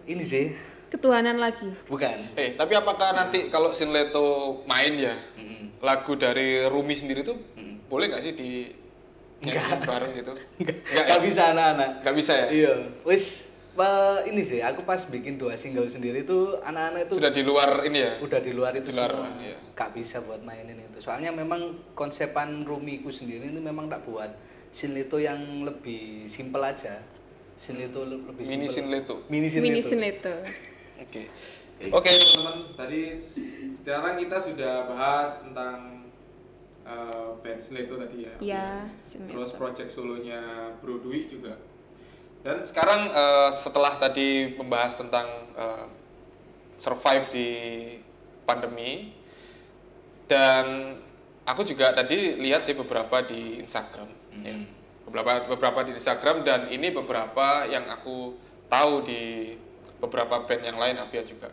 ini sih, ketuhanan lagi. bukan. Tapi apakah nanti kalau Sinleto main ya, lagu dari Rumi sendiri tuh boleh nggak sih di nyanyiin bareng gitu? Nggak bisa anak-anak. Nggak bisa ya? Iya, wis ini sih aku pas bikin 2 single sendiri itu anak-anak itu Sudah di luar ini ya? udah di luar itu Di luar, semua. iya. Gak bisa buat mainin itu. Soalnya memang konsepan Rumiku sendiri ini memang tak buat Sinleto yang lebih simpel aja. Sinleto lebih Mini simpel. Sinleto. Mini Mini Sinleto. Sinleto. Oke teman-teman, tadi sekarang kita sudah bahas tentang band Sinleto tadi ya. Iya, Terus Sinleto. project solonya Bro Dwi juga. Dan sekarang setelah tadi membahas tentang survive di pandemi, dan aku juga tadi lihat sih beberapa di Instagram, ya. beberapa di Instagram, dan ini beberapa yang aku tahu di beberapa band yang lain, Avia juga.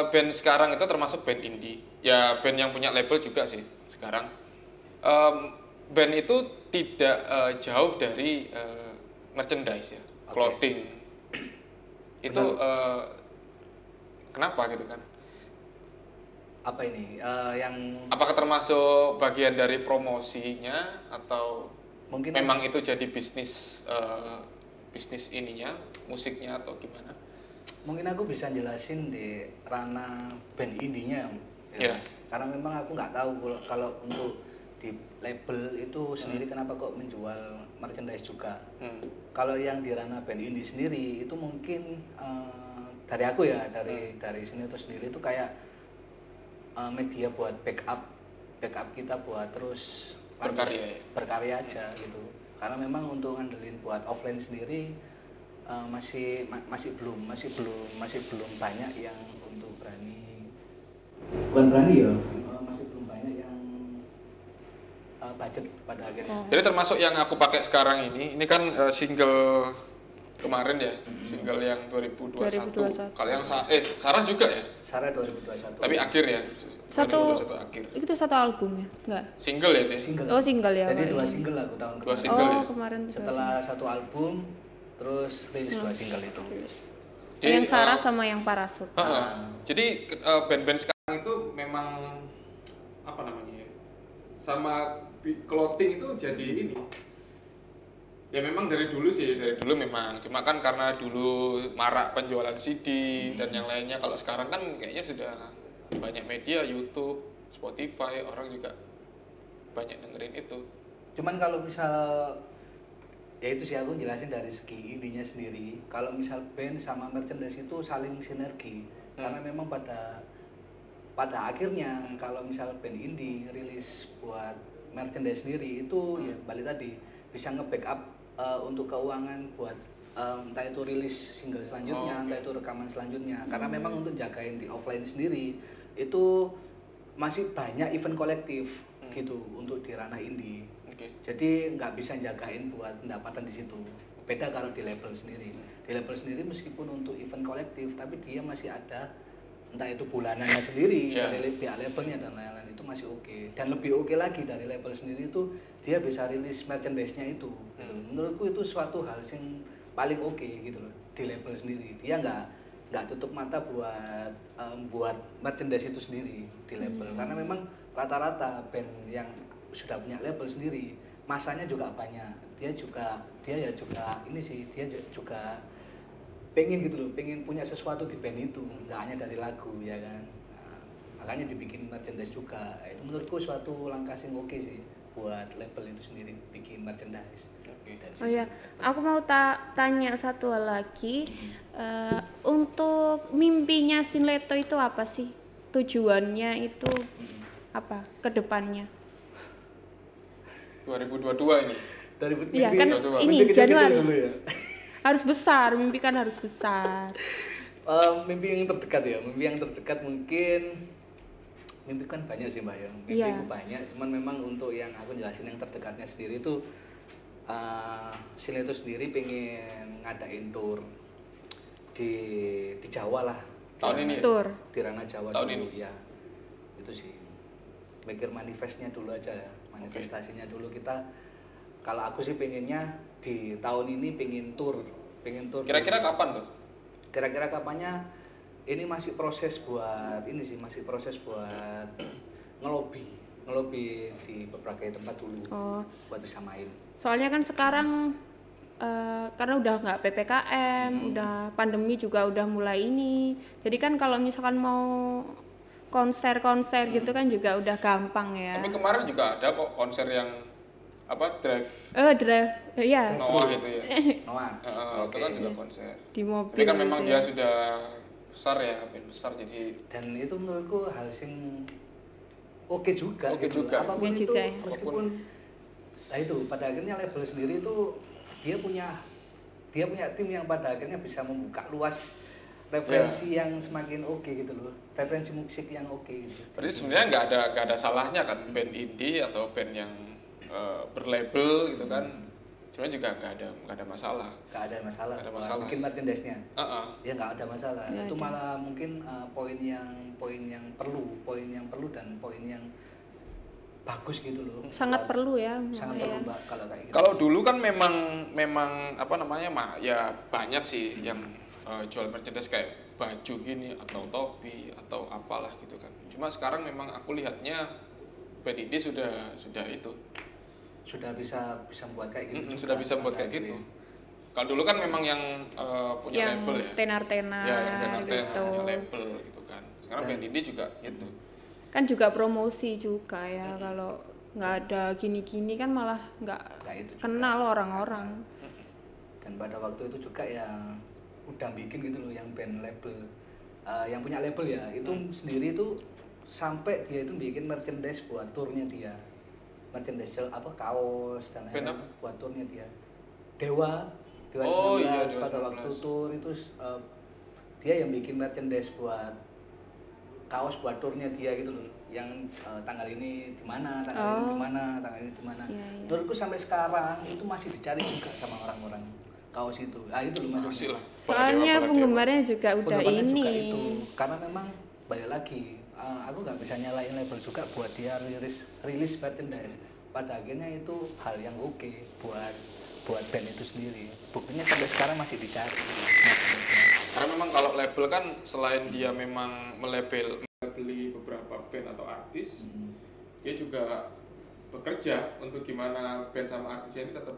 Band sekarang itu termasuk band indie, ya band yang punya label juga sih sekarang. Band itu tidak jauh dari merchandise ya, clothing. Itu kenapa gitu kan? Apa ini? Yang Apakah termasuk bagian dari promosinya atau mungkin memang itu jadi bisnis bisnis ininya, musiknya atau gimana? mungkin aku bisa jelasin di ranah band indinya. Iya. Karena memang aku nggak tahu kalau untuk di label itu sendiri kenapa kok menjual merchandise juga. Kalau yang di ranah band indie sendiri itu mungkin dari aku ya, dari sini itu sendiri itu kayak media buat backup kita buat terus berkarya aja gitu. Karena memang untuk ngandelin buat offline sendiri masih belum banyak yang untuk berani, bukan berani ya, masih belum banyak yang budget pada akhirnya. Jadi termasuk yang aku pakai sekarang ini kan single kemarin ya, single yang 2021. 2021. Kalau yang Sarah juga ya? Sarah 2021. Tapi akhir ya. Satu 2021 akhir. itu satu album ya? Enggak. Single ya, Teh? Single. Oh, single ya. Jadi Pak. 2 single aku tahun Dua kemarin. single ya? Kemarin tuh Setelah 1 album terus rilis 2 single itu. Jadi, yang Sarah sama yang Parasut. Jadi band-band sekarang itu memang apa namanya ya? Sama clothing itu jadi ini. Ya memang dari dulu sih, dari dulu memang. Cuma kan karena dulu marak penjualan CD dan yang lainnya. Kalau sekarang kan kayaknya sudah banyak media, YouTube, Spotify, orang juga banyak dengerin itu. Cuman kalau misal ya itu sih aku jelasin dari segi indinya sendiri. Kalau misal band sama merchandise itu saling sinergi. Karena memang pada akhirnya kalau misal band indie rilis buat merchandise sendiri itu ya balik tadi bisa nge-backup untuk keuangan buat entah itu rilis single selanjutnya, entah itu rekaman selanjutnya. Karena memang untuk jagain di offline sendiri itu masih banyak event kolektif gitu untuk di ranah indie. Jadi nggak bisa jagain buat pendapatan di situ. Beda kalau di label sendiri. Di label sendiri meskipun untuk event kolektif, tapi dia masih ada entah itu bulanannya sendiri dari pihak labelnya dan lain-lain, itu masih oke. Dan lebih oke lagi dari label sendiri itu dia bisa rilis merchandise-nya itu. Gitu. Menurutku itu suatu hal yang paling oke gitu loh di label sendiri. Dia nggak tutup mata buat merchandise itu sendiri di label. Karena memang rata-rata band yang sudah punya label sendiri masanya juga banyak. Dia juga pengen gitu loh, pengen punya sesuatu di band itu, nggak hanya dari lagu ya kan. Nah, makanya dibikin merchandise juga. Itu menurutku suatu langkah yang oke sih buat label itu sendiri bikin merchandise. Oh ya, aku mau tanya satu hal lagi. Untuk mimpinya Sinleto itu apa sih? Tujuannya itu apa ke depannya? 2022 ini. Iya kan ini Januari. Dulu ya. Harus besar, mimpi kan harus besar. Mimpi yang terdekat ya, mimpi yang terdekat mungkin mimpi kan banyak sih Mbak ya, mimpi itu banyak. Cuman memang untuk yang aku jelasin yang terdekatnya sendiri itu Sinleto sendiri pengen ngadain tour di Jawa lah. Tahun ini. Tour. Di ranah Jawa tahun dulu ini. Ya. Itu sih. Mikir manifestnya dulu aja ya, manifestasinya dulu kita. Kalau aku sih pengennya di tahun ini pengen tour. Kira-kira kapan tuh? Kira-kira kapannya? Ini masih proses buat ngelobi di beberapa tempat dulu buat bisa main. Soalnya kan sekarang karena udah nggak PPKM, udah pandemi juga udah mulai ini. Jadi kan kalau misalkan mau konser gitu kan juga udah gampang ya. Tapi kemarin juga ada kok konser yang drive. Iya. Noah itu ya. Noah. Itu kan juga konser. Di mobil. Tapi kan memang dia sudah besar ya, besar jadi. Dan itu menurutku hal yang oke juga. Apapun itu, juga, ya. meskipun nah itu pada akhirnya label sendiri itu dia punya tim yang pada akhirnya bisa membuka luas referensi yang semakin oke gitu loh, referensi musik yang oke gitu. Berarti sebenarnya nggak ada salahnya kan band indie atau band yang berlabel gitu kan, sebenarnya juga nggak ada masalah. Nggak ada masalah. Bikin merchandise-nya. Ya nggak ada masalah. Ya, itu malah mungkin poin yang perlu dan poin yang bagus gitu loh. Sangat perlu ya. Sangat perlu Mbak kalau kayak gitu. Kalau dulu kan memang apa namanya ya banyak sih yang jual merchandise kayak baju gini atau topi atau apalah gitu kan. Cuma sekarang memang aku lihatnya band indie sudah itu. Sudah bisa buat kayak gitu. Sudah bisa buat kayak gitu. Kalau dulu kan memang yang punya yang label ya. Tenar-tenar. Ya, yang tenar-tenar gitu. punya label gitu kan. Sekarang band indie juga gitu. Kan juga promosi juga ya. Kalau nggak ada gini-gini kan malah nggak kenal orang-orang. Dan pada waktu itu juga yang udah bikin gitu loh yang band label, yang punya label ya itu sendiri itu sampai dia itu bikin merchandise buat turnya dia. Merchandise kaos dan lain-lain buat turnya dia. Dewa 19 pada waktu tur itu dia yang bikin merchandise buat kaos buat turnya dia gitu loh. Yang tanggal ini di mana, tanggal ini di mana. Iya. Menurutku sampai sekarang itu masih dicari juga sama orang-orang. kaos itu. Ah itu loh maksudnya. Masih lah. Soalnya penggemarnya juga udah Penggemarnya ini. juga itu. Karena memang balik lagi, aku nggak bisa nyalain label juga buat dia rilis merchandise. Pada akhirnya itu hal yang oke buat band itu sendiri. Buktinya sampai sekarang masih dicari. Karena memang kalau label kan selain dia memang melabeli beberapa band atau artis, dia juga bekerja untuk gimana band sama artisnya ini tetap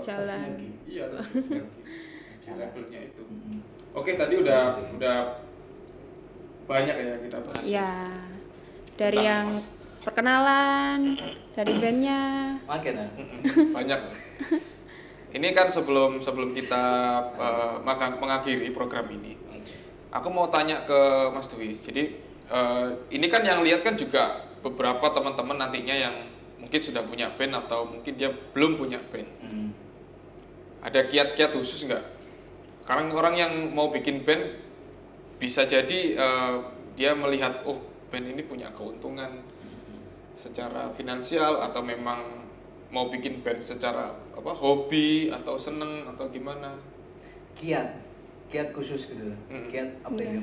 Jalan. iya tetap sinergi si labelnya itu. Oke, tadi udah banyak ya kita bahas. Ya, dari Tentang yang Mas. perkenalan, dari bandnya. Makin ya. Banyak lah. Ini kan sebelum kita mengakhiri program ini, aku mau tanya ke Mas Dwi. Jadi ini kan yang lihat kan juga beberapa teman-teman nantinya yang mungkin sudah punya band atau mungkin dia belum punya band. Ada kiat-kiat khusus nggak? Karena orang yang mau bikin band bisa jadi dia melihat band ini punya keuntungan secara finansial atau memang mau bikin band secara hobi atau seneng atau gimana? Kiat khusus gitu. Kiat apa ya?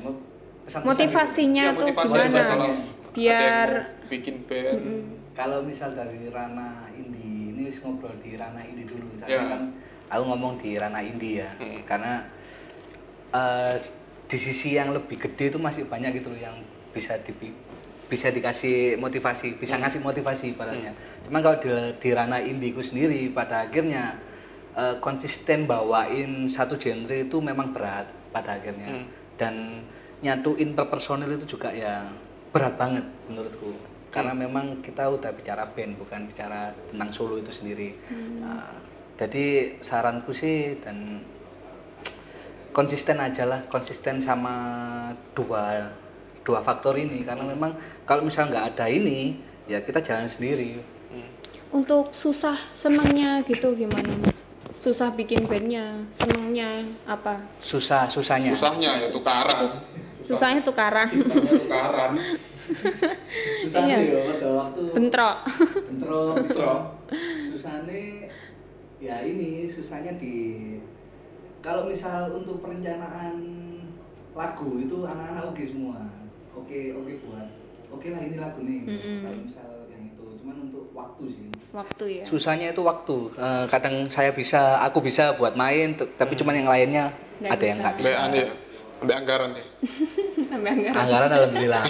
Pesan-pesan Motivasinya gitu. tuh Motivasinya gimana? kalau Biar ada yang mau bikin band. Kalau misal dari ranah indie, ini ngobrol di ranah indie dulu. Saya Ya. kan aku ngomong di ranah indie ya. Karena di sisi yang lebih gede itu masih banyak gitu loh yang bisa dikasih motivasi, bisa ngasih motivasi ibaratnya. Cuman kalau di ranah indie ku sendiri pada akhirnya konsisten bawain satu genre itu memang berat pada akhirnya. Dan nyatuin per personil itu juga ya berat banget menurutku. Karena memang kita udah bicara band, bukan bicara tentang solo itu sendiri. Jadi saranku sih dan konsisten aja lah, konsisten sama dua faktor ini. Karena memang kalau misal nggak ada ini, ya kita jalan sendiri. untuk susah senengnya gitu gimana Mas? Susah bikin bandnya, senengnya apa? Susahnya. Susahnya ya tukaran. Susahnya tukaran. Tukaran. Susahnya Iya. ya pada waktu Bentrok. bentrok. Susahnya ya ini susahnya kalau misal untuk perencanaan lagu itu anak-anak oke semua. Oke lah ini lagu nih. Kalau misal yang itu cuman untuk waktu sih. Waktu ya. Susahnya itu waktu. Kadang aku bisa buat main, tapi cuman yang lainnya Nggak ada yang bisa. nggak bisa. Sampai anggaran deh. Sampai anggaran. Anggaran alhamdulillah.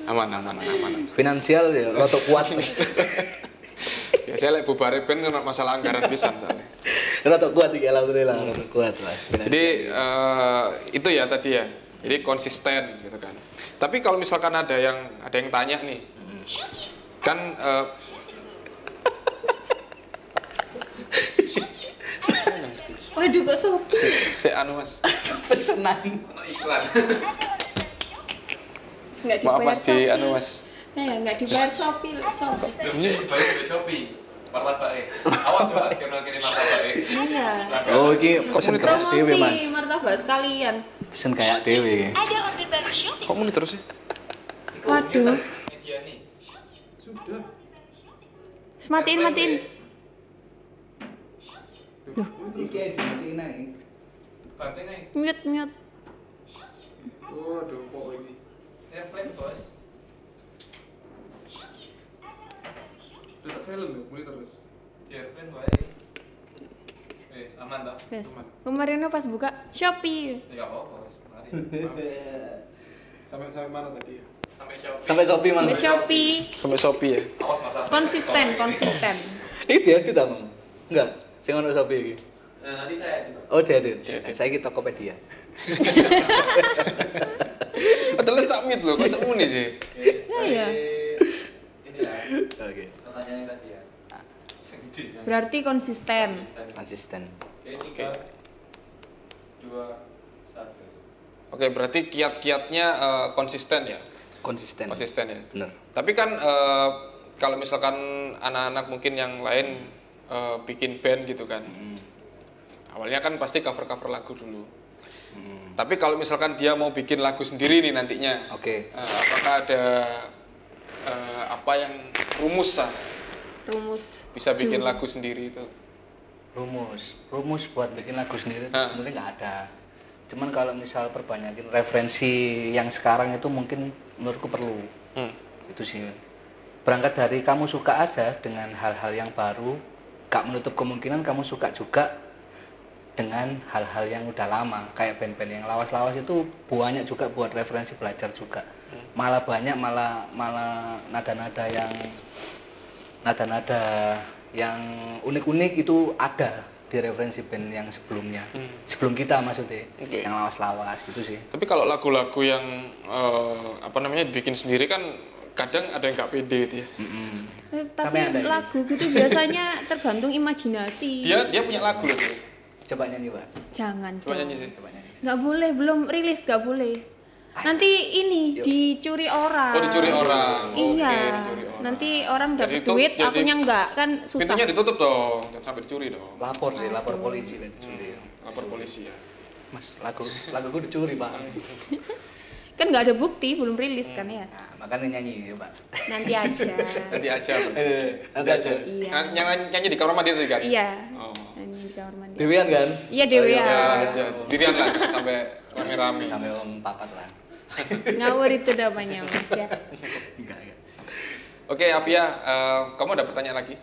Aman. Finansial ya rotok kuat. Ya saya bubare band kena masalah anggaran pisan soalnya. Rotok kuat iki alhamdulillah, rotok kuat lah. Jadi itu ya tadi ya. Jadi konsisten gitu kan. Tapi kalau misalkan ada yang tanya nih. Kan Waduh kok sopi. Mas. pesenan. Iklan. Nggak Maaf dibayar Mas di Shopee. Mas. Nah ya nggak dibayar Shopee. Ini Bayar di Shopee. Martabak. Awas ya, kirim martabak. Iya. Oh, iki pesen kayak dhewe, Mas. Promosi martabak sekalian. Pesen kayak dhewe iki. kok muni terus sih? Waduh. Media nih. Sudah. Matiin. Iki dimatiin ae. Banting nih. Mute. Waduh, kok ini. Airplane bos. Udah tak silent loh, mulai terus. Di airplane baik. Aman toh? Yes. Aman. Kemarin pas buka Shopee. Ya enggak apa-apa, wes. Mari. Sampai mana tadi ya? Sampai Shopee. Sampai Shopee mang. Sampai Shopee. Sampai Shopee ya. Awas martabak. Konsisten. Iki diedit apa? Enggak. Sing ono Shopee iki. Nanti saya gitu. Oh, diedit. Diedit. Saiki Tokopedia. Padahal tak mute loh, kok semuni sih. Iya. Ini ya. Oke. Pertanyaannya tadi ya. Segede. Berarti konsisten. Konsisten. Oke, 3 2 1. Oke, berarti kiat-kiatnya konsisten ya? Konsisten. Konsisten ya? Bener. Tapi kan kalau misalkan anak-anak mungkin yang lain bikin band gitu kan, awalnya kan pasti cover-cover lagu dulu. Tapi kalau misalkan dia mau bikin lagu sendiri nih nantinya, Oke. apakah ada apa yang rumus lah Rumus. bisa bikin lagu sendiri itu? rumus buat bikin lagu sendiri itu sebenarnya nggak ada. Cuman kalau misal perbanyakin referensi yang sekarang itu mungkin menurutku perlu. Itu sih. Berangkat dari kamu suka aja dengan hal-hal yang baru, gak menutup kemungkinan kamu suka juga dengan hal-hal yang udah lama. Kayak band-band yang lawas-lawas itu banyak juga buat referensi belajar juga. Malah banyak malah nada-nada yang unik-unik itu ada di referensi band yang sebelumnya. Sebelum kita maksudnya. Yang lawas-lawas gitu sih. Tapi kalau lagu-lagu yang bikin sendiri kan kadang ada yang nggak pede gitu ya. Tapi lagu gitu biasanya tergantung imajinasi. Dia punya lagu loh. Coba nyanyi, Pak. Jangan. Coba nyanyi sih. Nggak boleh, belum rilis nggak boleh. Nanti ini dicuri orang. Oh, dicuri orang. Iya. Oke, dicuri orang. Nanti orang dapat Jadi duit, jadi akunya enggak, kan susah. Pintunya ditutup dong, jangan sampai dicuri dong. Lapor polisi kan dicuri. Lapor polisi ya. Mas, laguku dicuri, Pak. Kan nggak ada bukti, belum rilis kan ya. Nah, makanya nyanyi ya, Pak. Nanti aja. Nanti aja. Nanti aja. Iya. Nyanyi di kamar mandi tadi kan? Iya. Oh. Nyanyi di kamar mandi. Dewian kan? Iya, Dewian. Ya aja, sendirian lah, jangan sampai rame-rame. Sampai om papat lah. Ngawur itu namanya, Mas ya. Enggak. Oke, Afia, kamu ada pertanyaan lagi?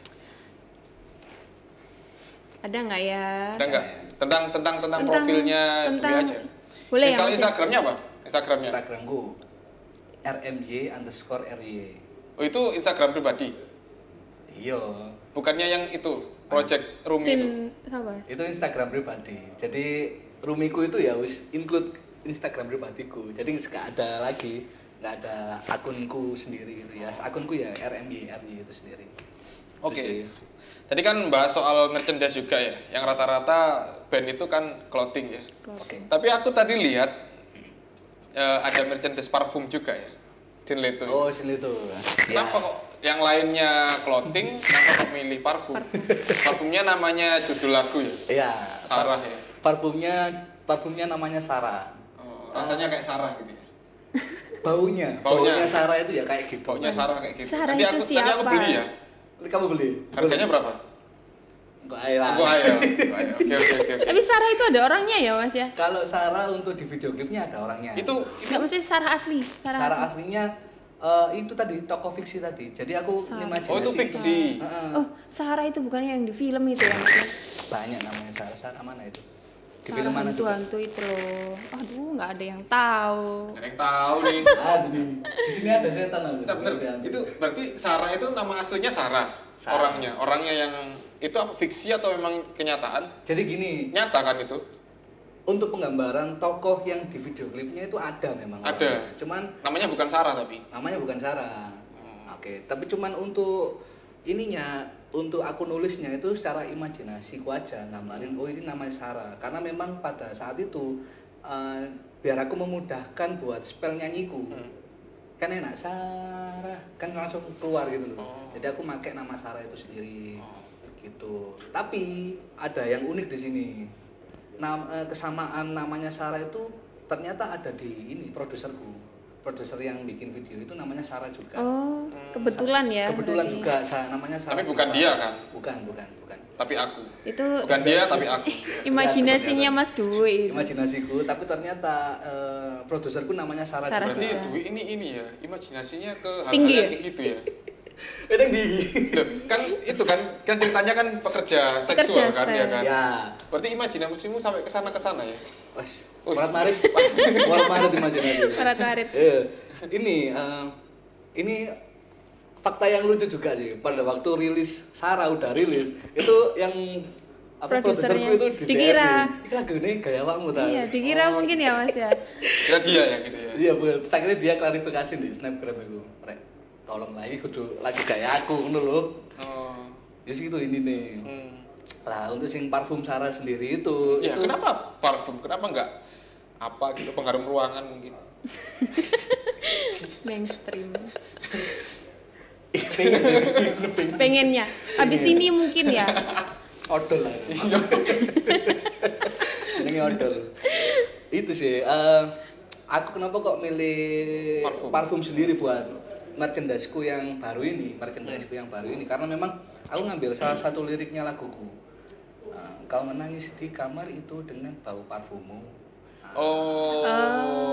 Ada nggak ya? Ada nggak? Tentang profilnya Dwi aja. Boleh ya, Kalau Mas ya? Instagramnya apa? Instagramnya? Instagramku rmy_ry. Oh, itu Instagram pribadi? Iya. Bukannya yang itu, project Rumi itu? Apa? Itu Instagram pribadi. Jadi Rumiku itu ya wis include Instagram pribadiku. Jadi nggak ada lagi, nggak ada akunku sendiri gitu ya. Akunku ya rmy itu sendiri. Oke. Tadi kan bahas soal merchandise juga ya. Yang rata-rata band itu kan clothing ya. Oke. Tapi aku tadi lihat ada merchandise parfum juga ya. Sinle itu. Oh, sini tuh. Kenapa kok yang lainnya clothing, kenapa kok milih parfum? Parfumnya namanya judul lagu ya? Iya. Sarah ya. Parfumnya namanya Sarah. Oh, rasanya kayak Sarah gitu ya. Baunya Sarah itu ya kayak gitu. Baunya Sarah kayak gitu. Sarah Tadi itu aku siapa? beli ya. Kamu beli? Harganya berapa? Enggak ayo. Oke. Tapi Sarah itu ada orangnya ya, Mas ya? Kalau Sarah untuk di video klipnya ada orangnya. Itu Nggak mesti Sarah asli. Sarah aslinya itu tadi tokoh fiksi tadi. Jadi aku imajinasi. Oh, itu fiksi. Oh, Sarah itu bukannya yang di film itu ya, Mas ya? Banyak namanya Sarah. Sarah mana itu? Di Sarah film mana tuh? hantu-hantu itu loh. Aduh, nggak ada yang tahu. Ada yang tahu nih. Ada nih. Di sini ada setan aku. Nah, bener. Itu berarti Sarah itu nama aslinya Sarah. Orangnya yang itu apa fiksi atau memang kenyataan? Jadi gini, Nyata kan itu? untuk penggambaran tokoh yang di video klipnya itu ada memang. Ada. Cuman Namanya bukan Sarah tapi. namanya bukan Sarah. Oke, tapi cuman untuk ininya, untuk aku nulisnya itu secara imajinasiku aja gambarin, oh ini namanya Sarah. Karena memang pada saat itu biar aku memudahkan buat spell nyanyiku. Kan enak Sarah, kan langsung keluar gitu loh. Jadi aku pakai nama Sarah itu sendiri. Gitu. Tapi ada yang unik di sini. Kesamaan namanya Sarah itu ternyata ada di ini produserku. Produser yang bikin video itu namanya Sarah juga. Oh, kebetulan ya. Kebetulan berarti. juga namanya Sarah. Tapi bukan dia kan? Bukan. Tapi aku. Itu Bukan dia tapi aku. imajinasinya Mas Dwi. Imajinasiku, tapi ternyata produserku namanya Sarah, Sarah juga. Berarti juga. Dwi ini ya, imajinasinya ke hal-hal Tinggi yang ya? kayak gitu ya. Yang tinggi. Loh, kan itu kan ceritanya kan pekerja seksual kan ya kan. Ya. Berarti imajinasimu sampai ke sana ya. Wes, marit imajinasi. Marit. Ini fakta yang lucu juga sih. Pada waktu rilis Sarah udah rilis, itu yang Produsernya produserku itu dikira. ini lagu ini gaya awakmu tau. Iya, dikira mungkin ya Mas ya. Kira dia ya gitu ya. Iya bener. Saya kira dia klarifikasi di snapgram itu. Rek, tolong lagi kudu lagi gaya aku ngono lho. Oh. Ya gitu ini nih. Lah untuk sing parfum Sarah sendiri itu. Ya, itu kenapa parfum? Kenapa enggak apa gitu pengharum ruangan mungkin? Mainstream. pengen sih. Pengennya. Habis ini mungkin ya. Odol lah. Ini odol. Itu sih. Aku kenapa kok milih parfum sendiri buat merchandise-ku yang baru ini, karena memang aku ngambil salah satu liriknya laguku. kau menangis di kamar itu dengan bau parfummu.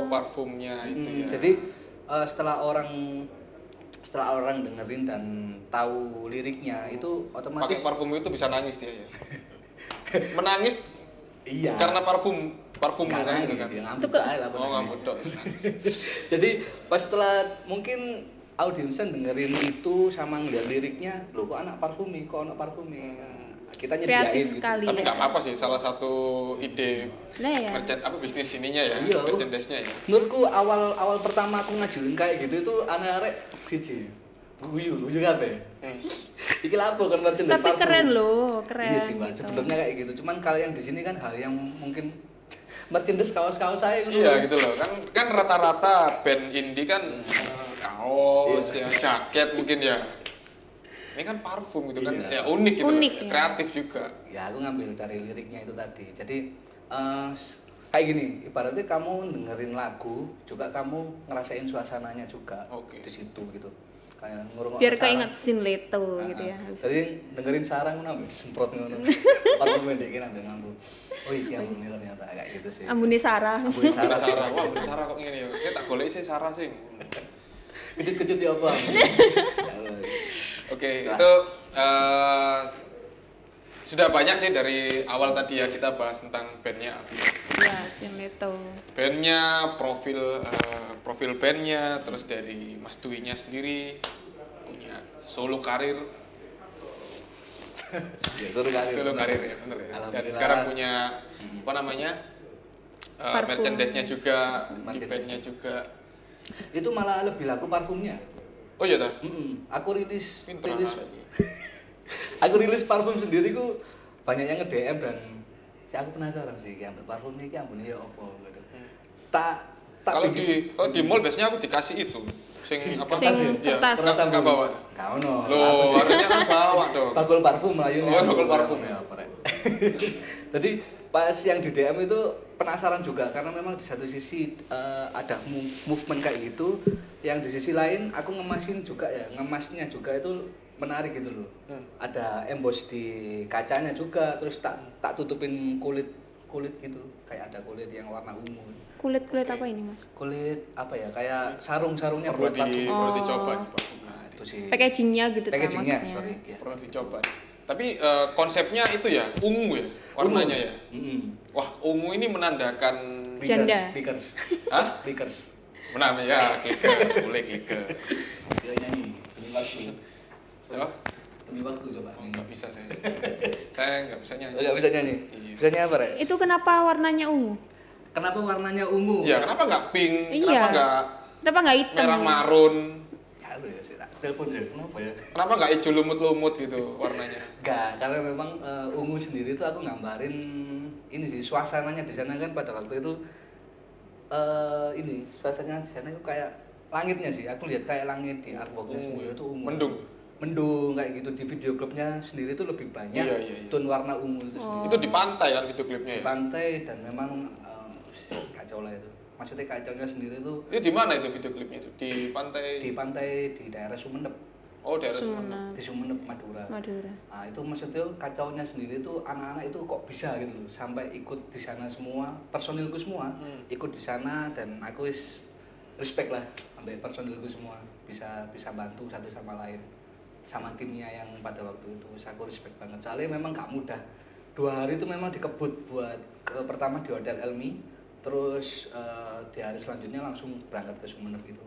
Parfumnya itu ya. Jadi setelah orang dengerin dan tahu liriknya itu otomatis Pakai parfum itu bisa nangis dia ya. Menangis iya. karena parfum Nggak kan nangis, gitu kan. ya, ngambek aja lah, Ngambek tok. Jadi pas setelah mungkin audiensnya dengerin itu sama ngeliat liriknya, loh kok anak parfumi. Kita nyediain Kreatif gitu. sekali. Tapi ya. nggak apa-apa sih, salah satu ide Lah ya. bisnis ininya ya, Iya. merchandise-nya ya. Menurutku awal pertama aku ngajuin kayak gitu itu anak-anak biji. Guyu kabeh. Iki lah apa kan merchandise Tapi parfum. keren loh, keren. Iya sih, Mbak. gitu. Sebenarnya kayak gitu. Cuman kalau yang di sini kan hal yang mungkin merchandise kaos-kaos saya gitu. Iya gitu loh, kan rata-rata band indie kan kaos, ya jaket mungkin ya. Ini kan parfum gitu kan, Iya. ya unik gitu, Unik, loh. ya. Kreatif juga. Ya aku ngambil dari liriknya itu tadi. Jadi kayak gini, ibaratnya kamu dengerin lagu, juga kamu ngerasain suasananya juga Oke. di situ gitu. Kayak ngurung Biar keinget scene Leto gitu ya. Jadi dengerin sarang ngono semprot ngono. Parfum ndek kene ambek ngambu. Oh iki ambune ternyata kayak gitu sih. Ambune Sarah. Ambune Sarah, sarang. wah bener Sarah kok ngene ya. Kita tak golek sih Sarah sih. Kejut-kejut ya apa? Oke, Nah. itu sudah banyak sih dari awal tadi ya kita bahas tentang bandnya. Ya, scene Leto. Bandnya, profil bandnya, terus dari Mas Dwi-nya sendiri punya solo karir, Ya, suruh karir. solo karir ya, bener ya. Dan Alhamdulillah. sekarang punya apa namanya Parfum. merchandise-nya juga, di Merchandise. bandnya juga. Itu malah lebih laku parfumnya. Oh iya dah, Aku rilis pinter rilis anak ini. aku rilis parfum sendiri ku banyak yang nge-DM dan aku penasaran sih yang parfum ini ambune ya apa gitu. Tak Kalau bikin- di mall biasanya aku dikasih itu, sing apa? Sing Ya, kertas. nggak bawa. Gak ono. Loh, harusnya kan bawa dong. Bakul parfum lah ini. Oh, bakul parfum ya. apa, Rek. Jadi pas yang di DM itu penasaran juga karena memang di satu sisi ada movement kayak gitu, yang di sisi lain aku ngemasnya juga itu menarik gitu loh. Ada emboss di kacanya juga, terus tak tutupin kulit gitu, kayak ada kulit yang warna ungu. Kulit apa ini, Mas? Kulit apa ya? Kayak sarungnya Perlu buat parfum. perlu dicoba nih Pak. Nah, itu sih. Packagingnya gitu kan Packagingnya, maksudnya. sorry. Ya. Perlu dicoba. Tapi konsepnya itu ya ungu ya, warnanya ya. Wah, ungu ini menandakan Janda. Clickers. Hah? Clickers. Menang ya, clickers, boleh clickers. Dia nyanyi, demi waktu. Siapa? Demi waktu coba. Oh, nggak bisa saya. Saya nggak bisa nyanyi. Enggak bisa nyanyi. Iya. Bisa nyanyi apa, Rek? Itu kenapa warnanya ungu? Kenapa warnanya ungu? Ya, kenapa nggak pink? Iya. Kenapa nggak Kenapa nggak hitam? merah marun? Ya lu ya sih, tak telepon deh. Kenapa ya? Kenapa nggak hijau lumut-lumut gitu warnanya? Enggak, karena memang ungu sendiri itu aku gambarin ini sih suasananya di sana kan pada waktu itu ini suasananya di sana itu kayak langitnya sih. Aku lihat kayak langit di artworknya sendiri itu ungu. Mendung kayak gitu. Di video klipnya sendiri itu lebih banyak Iya. tone warna ungu itu sendiri. Itu di pantai kan video klipnya Di ya? pantai dan memang kacau lah itu. Maksudnya kacaunya sendiri itu Itu di mana itu video klipnya itu? Di pantai di daerah Sumeneb. Oh, daerah Sumeneb. Di Sumeneb, Madura. Nah, itu maksudnya kacaunya sendiri itu anak-anak itu kok bisa gitu loh sampai ikut di sana semua, personilku semua ikut di sana dan aku respect lah sampai personilku semua bisa bantu satu sama lain sama timnya yang pada waktu itu aku respect banget soalnya memang gak mudah 2 hari itu memang dikebut buat pertama di Hotel Elmi terus di hari selanjutnya langsung berangkat ke Sumeneb gitu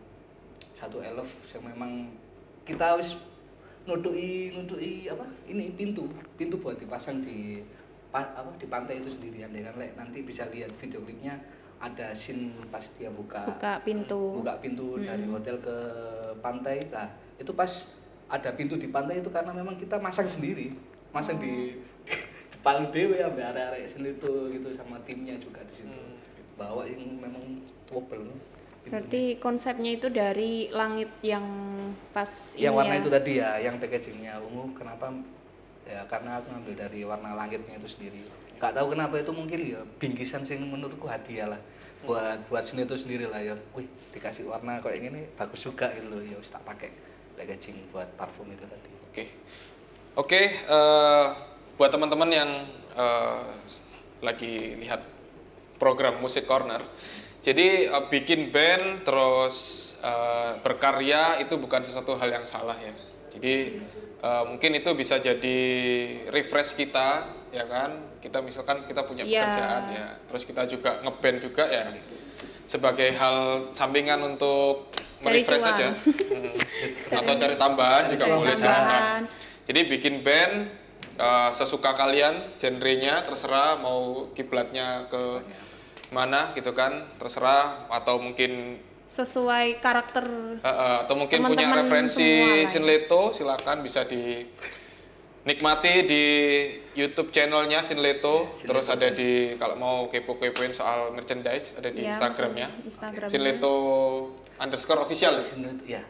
satu elf yang memang kita wis nutui apa ini pintu buat dipasang di pantai itu sendiri andai kan nanti bisa lihat video klipnya ada scene pas dia buka pintu dari hotel ke pantai lah itu pas ada pintu di pantai itu karena memang kita masang sendiri di depan dewe ambil area-area sendiri itu gitu sama timnya juga di situ bawa yang memang wobble. Berarti konsepnya itu dari langit yang pas yang ini warna ya. itu tadi ya, yang packagingnya ungu. Kenapa? Ya karena aku ngambil dari warna langitnya itu sendiri. Gak tahu kenapa itu mungkin ya bingkisan sing menurutku hadiah lah buat seni itu sendiri lah ya. Wih dikasih warna kayak gini bagus juga gitu loh ya. Tak pakai packaging buat parfum itu tadi. Oke, buat teman-teman yang lagi lihat program Musik Corner, jadi bikin band terus berkarya itu bukan sesuatu hal yang salah ya. Jadi mungkin itu bisa jadi refresh kita, ya kan? Kita misalkan kita punya pekerjaan ya, terus kita juga ngeband juga ya, sebagai hal sampingan untuk merefresh saja, atau cari tambahan juga boleh silakan. Jadi bikin band sesuka kalian, genrenya terserah, mau kiblatnya ke mana gitu kan, terserah, atau mungkin sesuai karakter atau mungkin punya teman-teman referensi semua Sinleto, silakan bisa dinikmati di YouTube channelnya Sinleto. Terus ada di, kalau mau kepo-kepoin soal merchandise, ada di Instagramnya, Sinleto_official.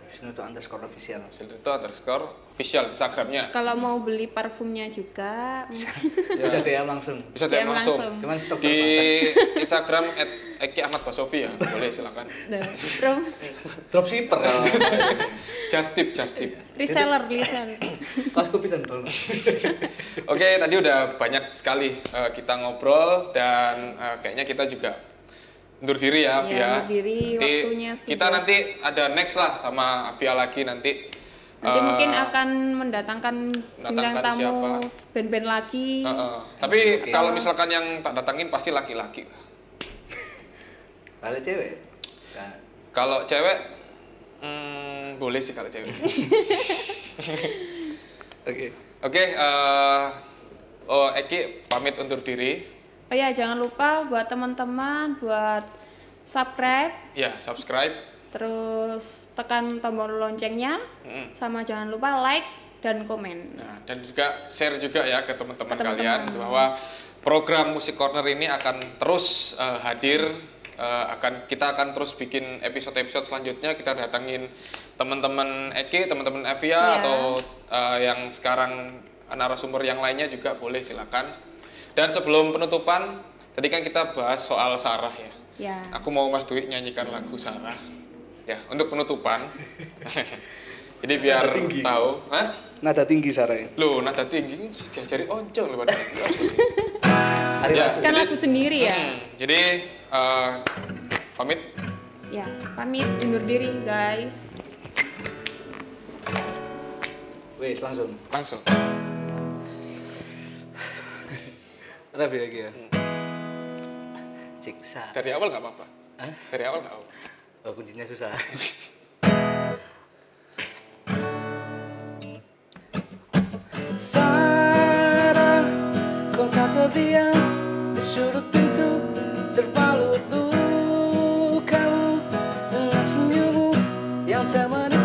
Sinleto_official. Sinleto_official Instagramnya. Kalau mau beli parfumnya juga Bisa DM langsung. Bisa DM langsung. Cuman stok Di Instagram @eki_ahmad_basofi ya, boleh silakan. Terus Dropshipper. Just tip. reseller. Pasku bisa dong. Oke, tadi udah banyak sekali kita ngobrol, dan kayaknya kita juga undur diri ya, Avia. Undur diri, Nanti waktunya sudah. kita nanti ada next lah sama Avia lagi nanti. Nanti mungkin akan mendatangkan bintang tamu siapa? band-band lagi. Tapi kalau misalkan yang tak datangin pasti laki-laki. Kalau cewek? Kalau cewek, boleh sih kalau cewek. Oke, Eki pamit undur diri. Oh ya, jangan lupa buat teman-teman buat subscribe. Ya, subscribe. Terus tekan tombol loncengnya, sama jangan lupa like dan komen. Nah, dan juga share juga ya ke teman-teman kalian bahwa program Musik Corner ini akan terus hadir, kita akan terus bikin episode-episode selanjutnya. Kita datangin teman-teman Eki, teman-teman Avia, atau yang sekarang narasumber yang lainnya juga boleh, silakan. Dan sebelum penutupan, tadi kan kita bahas soal Sarah ya. Aku mau Mas Dwi nyanyikan lagu Sarah. Ya, untuk penutupan. Jadi biar tahu, Nada tinggi Sarah. Loh, nada tinggi diajari oncol loh padahal. Kan lagu sendiri ya. Jadi pamit. Ya, pamit undur diri guys. Wes langsung. Rafi lagi ya. Ciksa. Dari awal nggak apa-apa. Dari awal nggak apa-apa. Oh, kuncinya susah. Sarah, kau tak terdiam di sudut pintu, terbalut lukamu dengan senyummu yang tak menikmati.